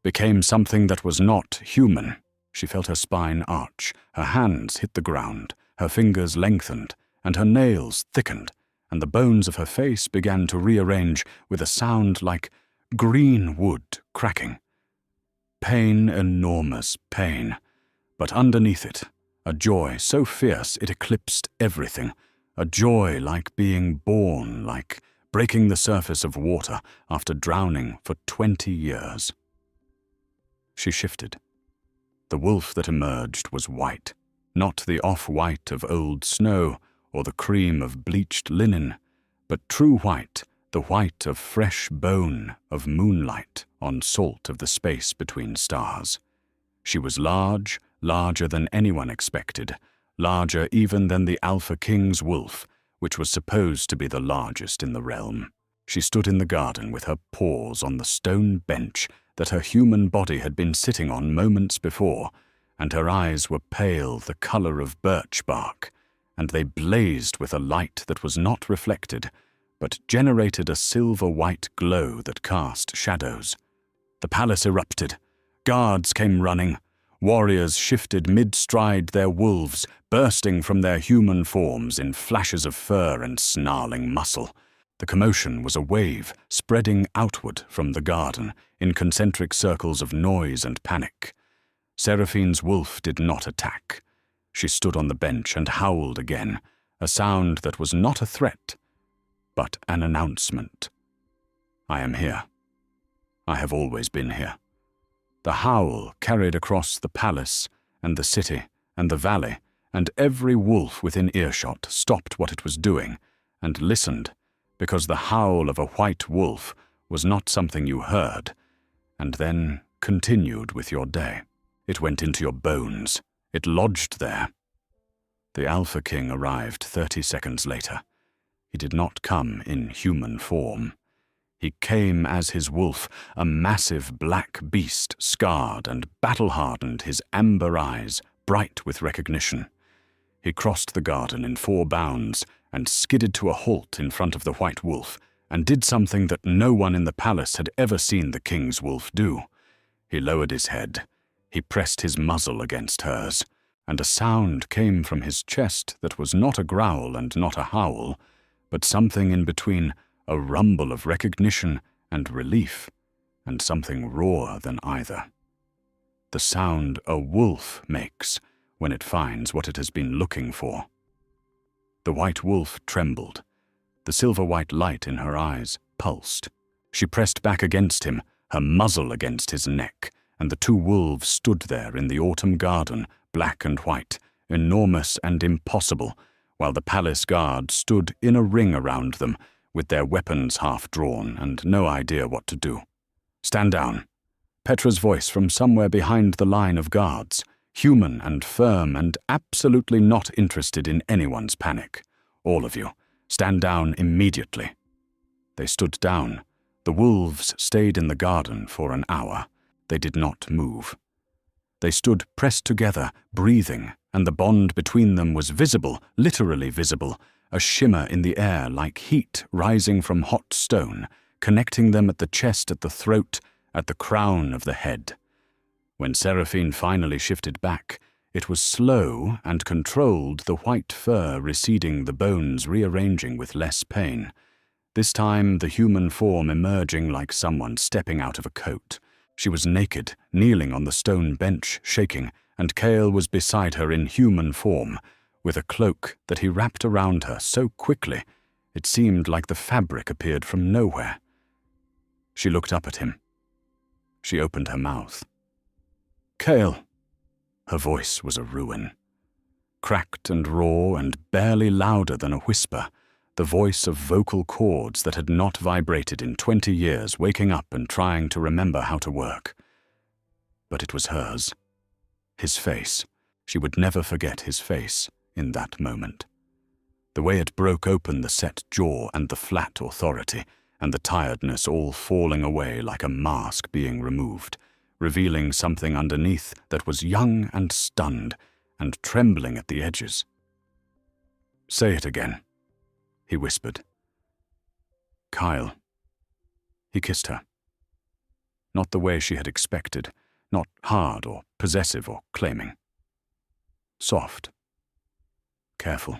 became something that was not human. She felt her spine arch, her hands hit the ground, her fingers lengthened, and her nails thickened, and the bones of her face began to rearrange with a sound like green wood cracking. Pain, enormous pain, but underneath it, a joy so fierce it eclipsed everything, a joy like being born, like breaking the surface of water after drowning for 20 years. She shifted. The wolf that emerged was white, not the off-white of old snow or the cream of bleached linen, but true white, the white of fresh bone, of moonlight on salt of the space between stars. She was large, larger than anyone expected, larger even than the Alpha King's wolf, which was supposed to be the largest in the realm. She stood in the garden with her paws on the stone bench that her human body had been sitting on moments before, and her eyes were pale, the color of birch bark, and they blazed with a light that was not reflected, but generated a silver-white glow that cast shadows. The palace erupted. Guards came running. Warriors shifted mid-stride their wolves, bursting from their human forms in flashes of fur and snarling muscle. The commotion was a wave spreading outward from the garden in concentric circles of noise and panic. Seraphine's wolf did not attack. She stood on the bench and howled again, a sound that was not a threat, but an announcement. I am here. I have always been here. The howl carried across the palace and the city and the valley, and every wolf within earshot stopped what it was doing and listened, because the howl of a white wolf was not something you heard, and then continued with your day. It went into your bones. It lodged there. The Alpha King arrived 30 seconds later. He did not come in human form. He came as his wolf, a massive black beast, scarred and battle-hardened, his amber eyes bright with recognition. He crossed the garden in 4 bounds and skidded to a halt in front of the white wolf, and did something that no one in the palace had ever seen the king's wolf do. He lowered his head. He pressed his muzzle against hers, and a sound came from his chest that was not a growl and not a howl, but something in between, a rumble of recognition and relief, and something rawer than either. The sound a wolf makes when it finds what it has been looking for. The white wolf trembled. The silver-white light in her eyes pulsed. She pressed back against him, her muzzle against his neck, and the 2 wolves stood there in the autumn garden, black and white, enormous and impossible, while the palace guard stood in a ring around them, with their weapons half drawn and no idea what to do. "Stand down." Petra's voice from somewhere behind the line of guards, human and firm and absolutely not interested in anyone's panic. "All of you, stand down immediately." They stood down. The wolves stayed in the garden for an hour. They did not move. They stood pressed together, breathing and the bond between them was visible, literally visible, a shimmer in the air like heat rising from hot stone, connecting them at the chest, at the throat, at the crown of the head. When Seraphine finally shifted back, it was slow and controlled, the white fur receding, the bones rearranging with less pain. This time the human form emerging like someone stepping out of a coat. She was naked, kneeling on the stone bench, shaking, and Cale was beside her in human form, with a cloak that he wrapped around her so quickly it seemed like the fabric appeared from nowhere. She looked up at him. She opened her mouth. "Cale." Her voice was a ruin. Cracked and raw and barely louder than a whisper, the voice of vocal cords that had not vibrated in 20 years, waking up and trying to remember how to work. But it was hers. His face. She would never forget his face in that moment. The way it broke open the set jaw and the flat authority, and the tiredness all falling away like a mask being removed, revealing something underneath that was young and stunned and trembling at the edges. "Say it again," he whispered. "Kyle." He kissed her. Not the way she had expected, not hard or possessive or claiming. Soft. Careful.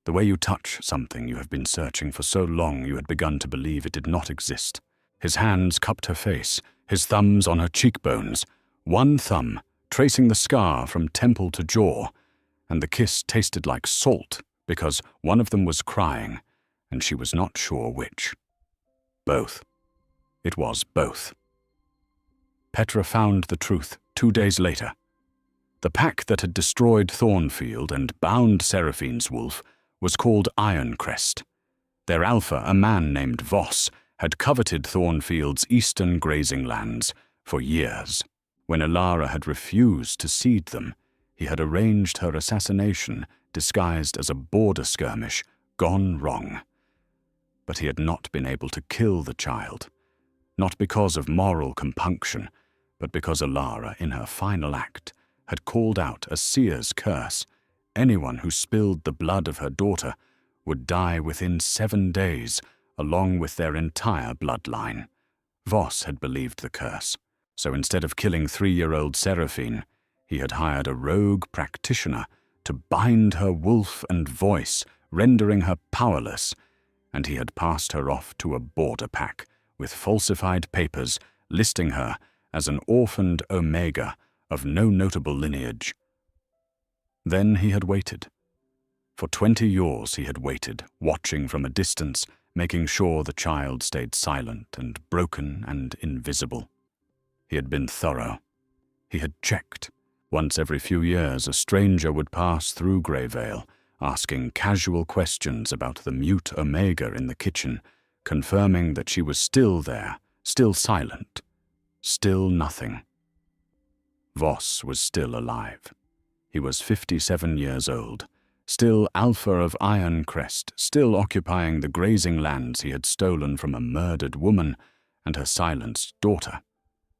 The way you touch something you have been searching for so long you had begun to believe it did not exist. His hands cupped her face, his thumbs on her cheekbones, one thumb tracing the scar from temple to jaw, and the kiss tasted like salt because one of them was crying, and she was not sure which. Both. It was both. Petra found the truth 2 days later. The pack that had destroyed Thornfield and bound Seraphine's wolf was called Ironcrest. Their alpha, a man named Voss, had coveted Thornfield's eastern grazing lands for years. When Elara had refused to cede them, he had arranged her assassination disguised as a border skirmish gone wrong. But he had not been able to kill the child, not because of moral compunction, but because Elara, in her final act, had called out a seer's curse. Anyone who spilled the blood of her daughter would die within 7 days, along with their entire bloodline. Voss had believed the curse, so instead of killing 3-year-old Seraphine, he had hired a rogue practitioner to bind her wolf and voice, rendering her powerless, and he had passed her off to a border pack with falsified papers listing her as an orphaned Omega of no notable lineage. Then he had waited. For 20 years he had waited, watching from a distance, making sure the child stayed silent and broken and invisible. He had been thorough. He had checked. Once every few years, a stranger would pass through Greyvale, asking casual questions about the mute Omega in the kitchen, confirming that she was still there, still silent, still nothing. Voss was still alive. He was 57 years old, still Alpha of Ironcrest, still occupying the grazing lands he had stolen from a murdered woman and her silenced daughter.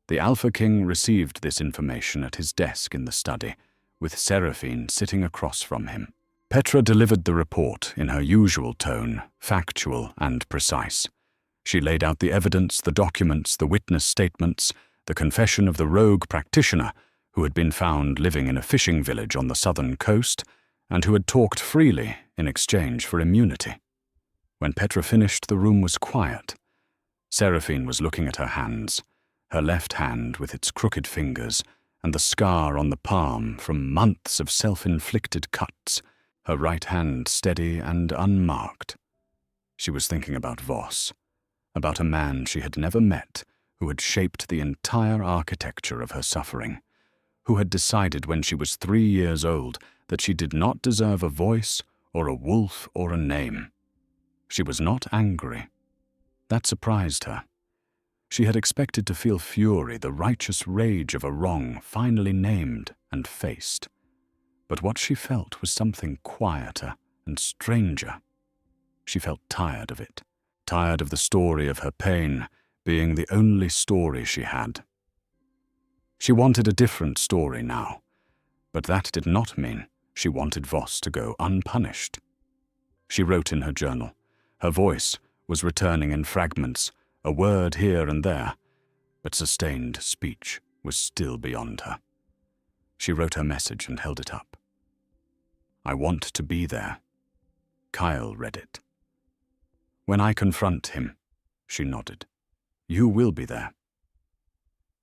The Alpha King received this information at his desk in the study, with Seraphine sitting across from him. Petra delivered the report in her usual tone, factual and precise. She laid out the evidence, the documents, the witness statements, the confession of the rogue practitioner who had been found living in a fishing village on the southern coast and who had talked freely in exchange for immunity. When Petra finished, the room was quiet. Seraphine was looking at her hands, her left hand with its crooked fingers and the scar on the palm from months of self-inflicted cuts, her right hand steady and unmarked. She was thinking about Voss, about a man she had never met who had shaped the entire architecture of her suffering, who had decided when she was 3 years old that she did not deserve a voice or a wolf or a name. She was not angry. That surprised her. She had expected to feel fury, the righteous rage of a wrong finally named and faced. But what she felt was something quieter and stranger. She felt tired of it, tired of the story of her pain being the only story she had. She wanted a different story now, But that did not mean she wanted Voss to go unpunished. She wrote in her journal. Her voice was returning in fragments, a word here and there, but sustained speech was still beyond her. She wrote her message and held it up. "I want to be there." Kyle read it. "When I confront him," she nodded, "you will be there."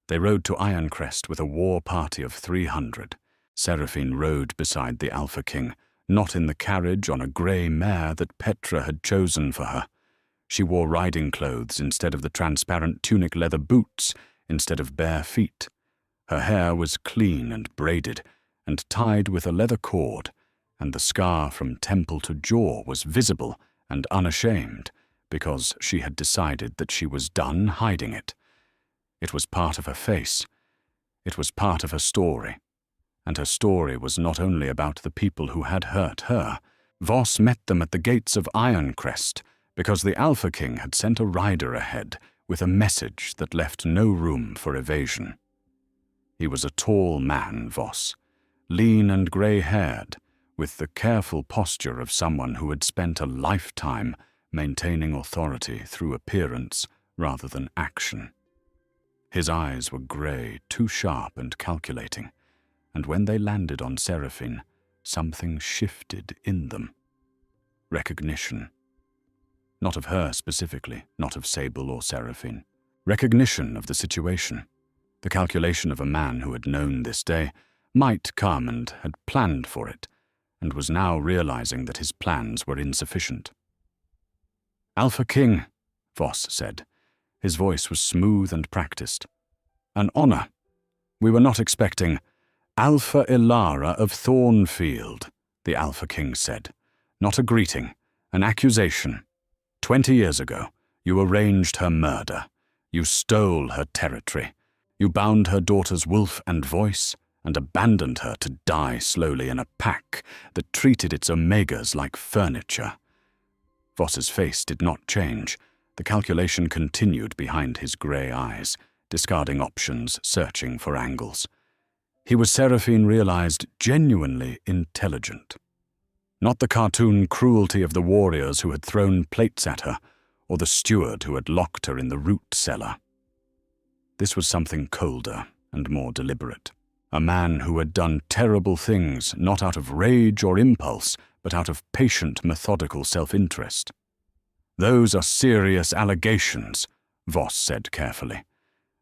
They rode to Ironcrest with a war party of 300. Seraphine rode beside the Alpha King, not in the carriage on a grey mare that Petra had chosen for her. She wore riding clothes instead of the transparent tunic leather boots, instead of bare feet. Her hair was clean and braided, and tied with a leather cord, and the scar from temple to jaw was visible and unashamed, because she had decided that she was done hiding it. It was part of her face. It was part of her story. And her story was not only about the people who had hurt her. Voss met them at the gates of Ironcrest, because the Alpha King had sent a rider ahead with a message that left no room for evasion. He was a tall man, Voss, lean and grey-haired, with the careful posture of someone who had spent a lifetime maintaining authority through appearance rather than action. His eyes were grey, too sharp and calculating, and when they landed on Seraphine, something shifted in them. Recognition. Not of her specifically, not of Sable or Seraphine. Recognition of the situation. The calculation of a man who had known this day, might come and had planned for it, and was now realizing that his plans were insufficient. "Alpha King," Voss said. His voice was smooth and practiced. "An honor. We were not expecting—" "Alpha Ilara of Thornfield," the Alpha King said. "Not a greeting, an accusation. 20 years ago, you arranged her murder. You stole her territory. You bound her daughter's wolf and voice, and abandoned her to die slowly in a pack that treated its omegas like furniture." Voss's face did not change. The calculation continued behind his grey eyes, discarding options, searching for angles. He was, Seraphine realized, genuinely intelligent. Not the cartoon cruelty of the warriors who had thrown plates at her, or the steward who had locked her in the root cellar. This was something colder and more deliberate. A man who had done terrible things not out of rage or impulse, but out of patient, methodical self-interest. "Those are serious allegations," Voss said carefully.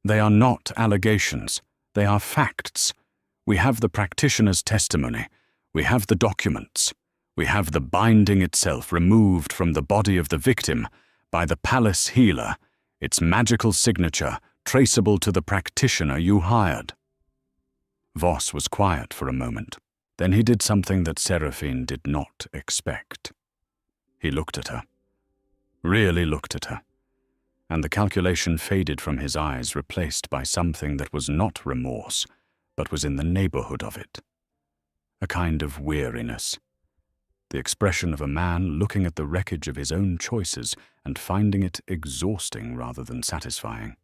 "They are not allegations. They are facts. We have the practitioner's testimony. We have the documents. We have the binding itself removed from the body of the victim by the palace healer, its magical signature traceable to the practitioner you hired." Voss was quiet for a moment. Then he did something that Seraphine did not expect. He looked at her. Really looked at her. And the calculation faded from his eyes, replaced by something that was not remorse, but was in the neighborhood of it. A kind of weariness. The expression of a man looking at the wreckage of his own choices and finding it exhausting rather than satisfying.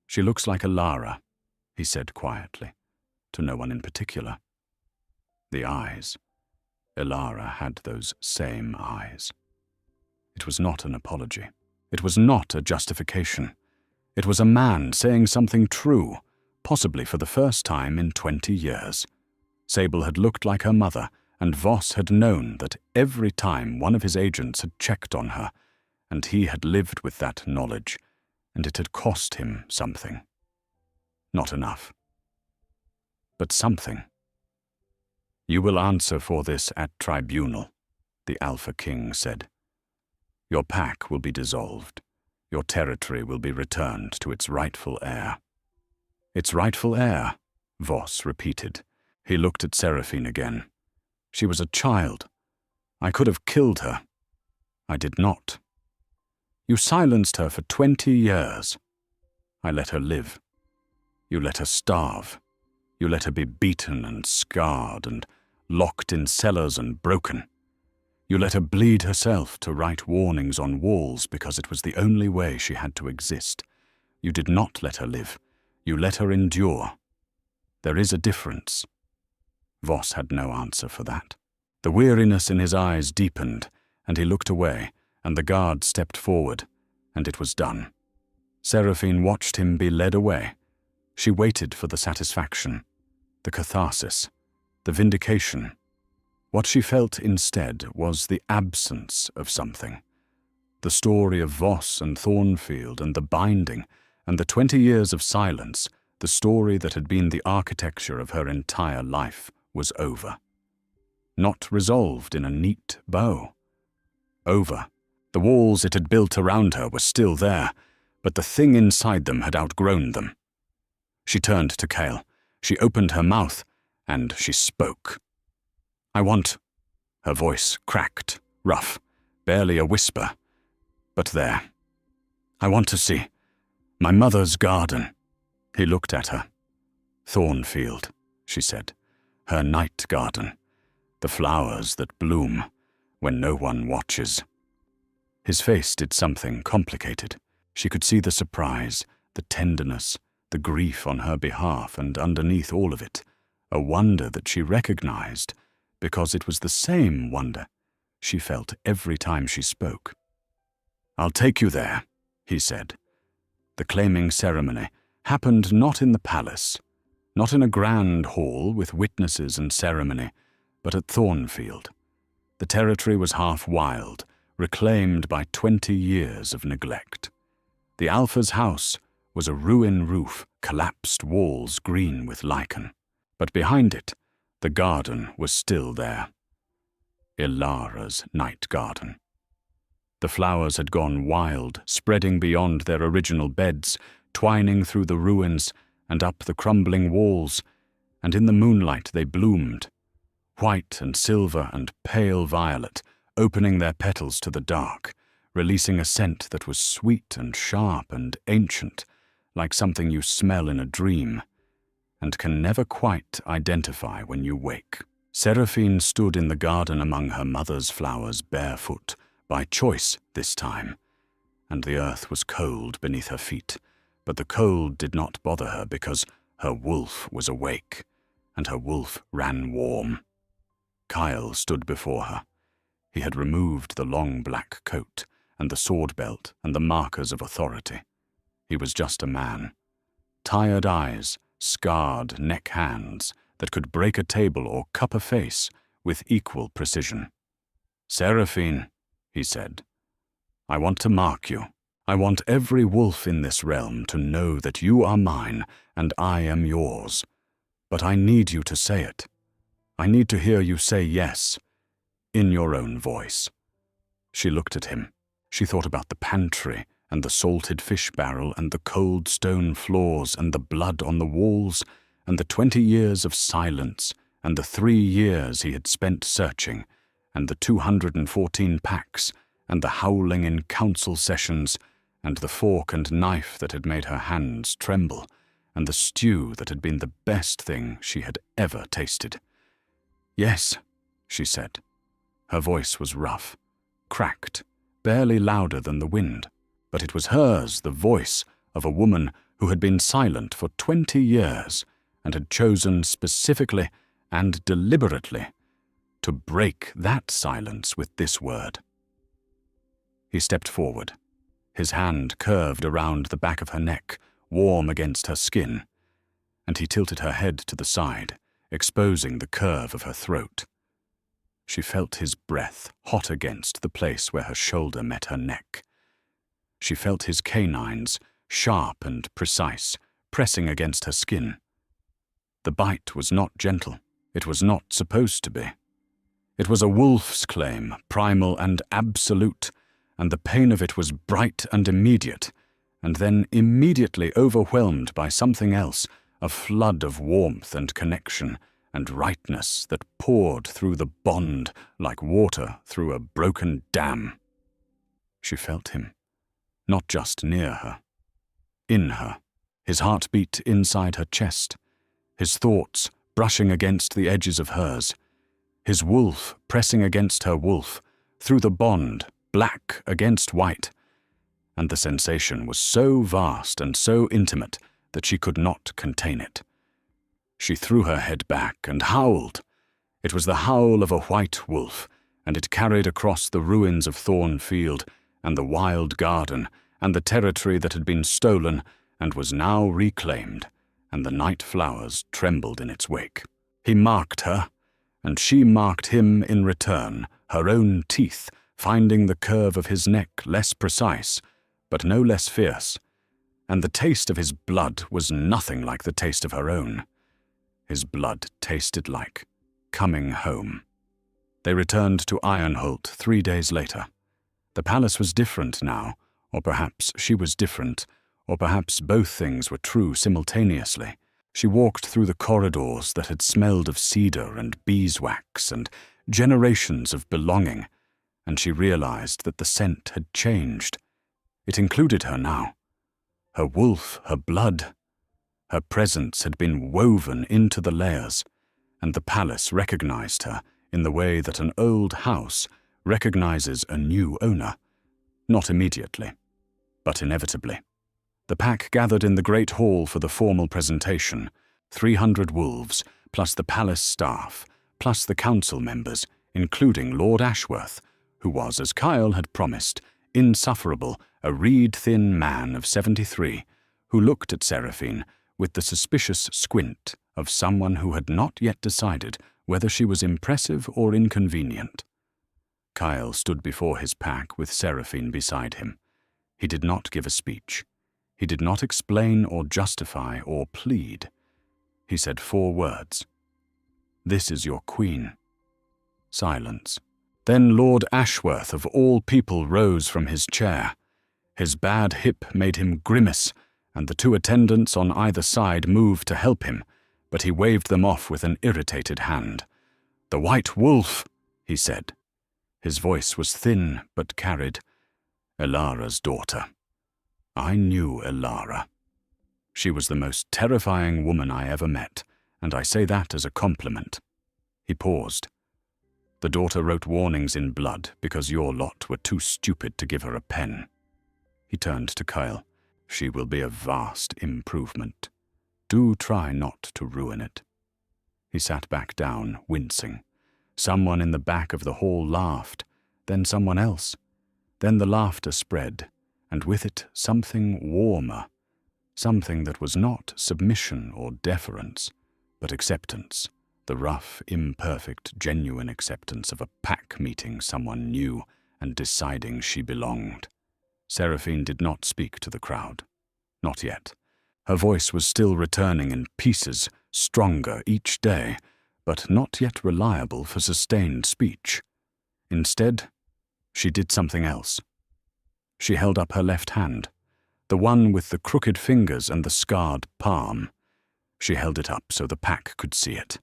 "She looks like Ilara," he said quietly, to no one in particular. The eyes. Ilara had those same eyes. It was not an apology. It was not a justification. It was a man saying something true, possibly for the first time in 20 years. Sable had looked like her mother, and Voss had known that every time one of his agents had checked on her, and he had lived with that knowledge, and it had cost him something. Not enough. But something. "You will answer for this at tribunal," the Alpha King said. "Your pack will be dissolved. Your territory will be returned to its rightful heir." "Its rightful heir," Voss repeated. He looked at Seraphine again. "She was a child. I could have killed her. I did not. You silenced her for 20 years. I let her live. You let her starve. You let her be beaten and scarred and locked in cellars and broken. You let her bleed herself to write warnings on walls because it was the only way she had to exist. You did not let her live. You let her endure. There is a difference. Voss had no answer for that. The weariness in his eyes deepened, and he looked away, and the guard stepped forward, and it was done. Seraphine watched him be led away. She waited for the satisfaction, the catharsis, the vindication. What she felt instead was the absence of something. The story of Voss and Thornfield and the binding and the 20 years of silence, the story that had been the architecture of her entire life, was over. Not resolved in a neat bow. Over. The walls it had built around her were still there, but the thing inside them had outgrown them. She turned to Cale. She opened her mouth, and she spoke. "I want—" Her voice cracked, rough, barely a whisper. But there. "I want to see my mother's garden." He looked at her. "Thornfield," she said. "Her night garden. The flowers that bloom when no one watches." His face did something complicated. She could see the surprise, the tenderness, the grief on her behalf, and underneath all of it, a wonder that she recognized, because it was the same wonder she felt every time she spoke. "I'll take you there," he said. The claiming ceremony happened not in the palace, not in a grand hall with witnesses and ceremony, but at Thornfield. The territory was half wild, reclaimed by 20 years of neglect. The Alpha's house was a ruin roof, collapsed walls green with lichen. But behind it, the garden was still there. Ilara's night garden. The flowers had gone wild, spreading beyond their original beds, twining through the ruins and up the crumbling walls, and in the moonlight they bloomed, white and silver and pale violet, opening their petals to the dark, releasing a scent that was sweet and sharp and ancient, like something you smell in a dream, and can never quite identify when you wake. Seraphine stood in the garden among her mother's flowers barefoot, by choice this time, and the earth was cold beneath her feet, but the cold did not bother her because her wolf was awake, and her wolf ran warm. Kyle stood before her. He had removed the long black coat and the sword belt and the markers of authority. He was just a man. Tired eyes, scarred neck hands that could break a table or cup a face with equal precision. "Seraphine," he said, "I want to mark you. I want every wolf in this realm to know that you are mine and I am yours. But I need you to say it. I need to hear you say yes, in your own voice." She looked at him. She thought about the pantry and the salted fish barrel and the cold stone floors and the blood on the walls and the 20 years of silence and the 3 years he had spent searching and the 214 packs and the howling in council sessions and the fork and knife that had made her hands tremble and the stew that had been the best thing she had ever tasted. "Yes," she said. Her voice was rough, cracked, barely louder than the wind, but it was hers, the voice of a woman who had been silent for 20 years and had chosen specifically and deliberately to break that silence with this word. He stepped forward. His hand curved around the back of her neck, warm against her skin, and he tilted her head to the side, exposing the curve of her throat. She felt his breath hot against the place where her shoulder met her neck. She felt his canines, sharp and precise, pressing against her skin. The bite was not gentle. It was not supposed to be. It was a wolf's claim, primal and absolute, and the pain of it was bright and immediate, and then immediately overwhelmed by something else, a flood of warmth and connection and rightness that poured through the bond like water through a broken dam. She felt him, not just near her, in her, his heartbeat inside her chest, his thoughts brushing against the edges of hers, his wolf pressing against her wolf, through the bond, black against white, and the sensation was so vast and so intimate that she could not contain it. She threw her head back and howled, It was the howl of a white wolf, and it carried across the ruins of Thornfield and the wild garden and the territory that had been stolen and was now reclaimed, and the night flowers trembled in its wake. He marked her, and she marked him in return, her own teeth finding the curve of his neck less precise, but no less fierce, and the taste of his blood was nothing like the taste of her own. His blood tasted like coming home. They returned to Ironholt 3 days later. The palace was different now, or perhaps she was different, or perhaps both things were true simultaneously. She walked through the corridors that had smelled of cedar and beeswax and generations of belonging, and she realized that the scent had changed. It included her now. Her wolf, her blood. Her presence had been woven into the layers, and the palace recognized her in the way that an old house recognizes a new owner. Not immediately, but inevitably. The pack gathered in the great hall for the formal presentation, 300 wolves, plus the palace staff, plus the council members, including Lord Ashworth, who was, as Kyle had promised, insufferable, a reed-thin man of 73, who looked at Seraphine with the suspicious squint of someone who had not yet decided whether she was impressive or inconvenient. Kyle stood before his pack with Seraphine beside him. He did not give a speech. He did not explain or justify or plead. He said 4 words. "This is your queen." Silence. Then Lord Ashworth of all people rose from his chair. His bad hip made him grimace, and the 2 attendants on either side moved to help him, but he waved them off with an irritated hand. "The White Wolf," he said. His voice was thin but carried. "Elara's daughter. I knew Elara. She was the most terrifying woman I ever met, and I say that as a compliment." He paused. "The daughter wrote warnings in blood because your lot were too stupid to give her a pen." He turned to Kyle. "She will be a vast improvement. Do try not to ruin it." He sat back down, wincing. Someone in the back of the hall laughed, then someone else. Then the laughter spread, and with it something warmer, something that was not submission or deference, but acceptance, the rough, imperfect, genuine acceptance of a pack meeting someone new and deciding she belonged. Seraphine did not speak to the crowd. Not yet. Her voice was still returning in pieces, stronger each day, but not yet reliable for sustained speech. Instead, she did something else. She held up her left hand, the one with the crooked fingers and the scarred palm. She held it up so the pack could see it.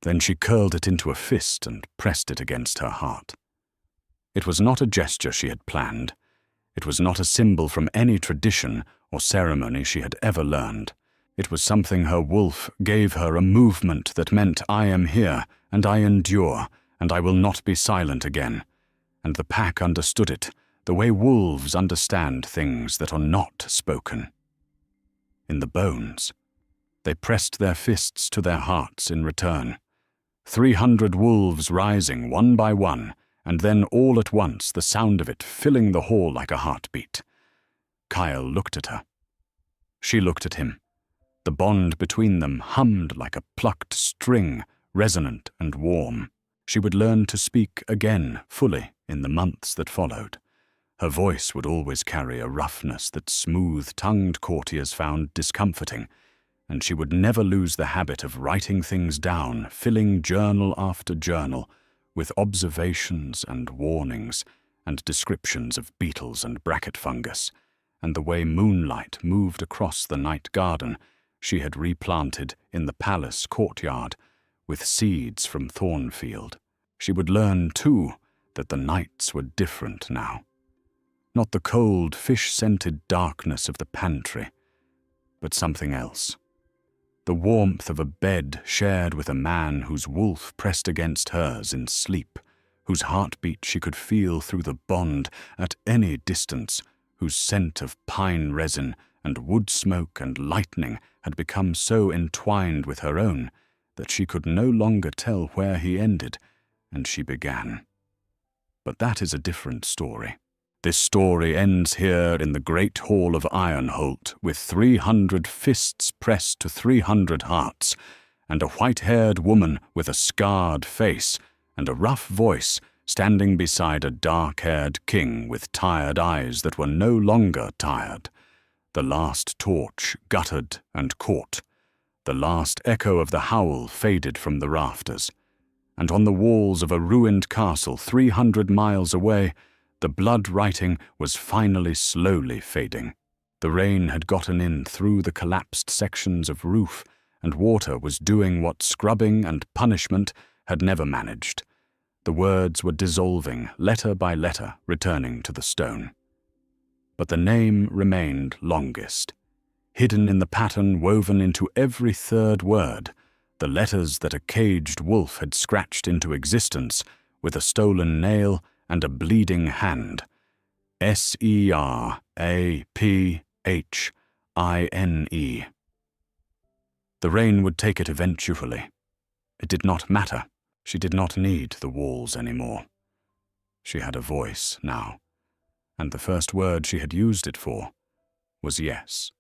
Then she curled it into a fist and pressed it against her heart. It was not a gesture she had planned. It was not a symbol from any tradition or ceremony she had ever learned. It was something her wolf gave her, a movement that meant I am here, and I endure, and I will not be silent again. And the pack understood it, the way wolves understand things that are not spoken. In the bones, they pressed their fists to their hearts in return. 300 wolves rising one by one, and then all at once the sound of it filling the hall like a heartbeat. Kyle looked at her. She looked at him. The bond between them hummed like a plucked string, resonant and warm. She would learn to speak again fully in the months that followed. Her voice would always carry a roughness that smooth-tongued courtiers found discomforting, and she would never lose the habit of writing things down, filling journal after journal with observations and warnings and descriptions of beetles and bracket fungus, and the way moonlight moved across the night garden she had replanted in the palace courtyard with seeds from Thornfield. She would learn, too, that the nights were different now. Not the cold, fish-scented darkness of the pantry, but something else. The warmth of a bed shared with a man whose wolf pressed against hers in sleep, whose heartbeat she could feel through the bond at any distance, whose scent of pine resin and wood smoke and lightning had become so entwined with her own that she could no longer tell where he ended and she began. But that is a different story. This story ends here in the great hall of Ironholt, with 300 fists pressed to 300 hearts, and a white-haired woman with a scarred face and a rough voice standing beside a dark-haired king with tired eyes that were no longer tired. The last torch guttered and caught. The last echo of the howl faded from the rafters. And on the walls of a ruined castle 300 miles away, the blood writing was finally slowly fading. The rain had gotten in through the collapsed sections of roof, and water was doing what scrubbing and punishment had never managed. The words were dissolving, letter by letter, returning to the stone. But the name remained longest. Hidden in the pattern woven into every third word, the letters that a caged wolf had scratched into existence with a stolen nail and a bleeding hand. SERAPHINE. The rain would take it eventually. It did not matter. She did not need the walls anymore. She had a voice now, and the first word she had used it for was yes.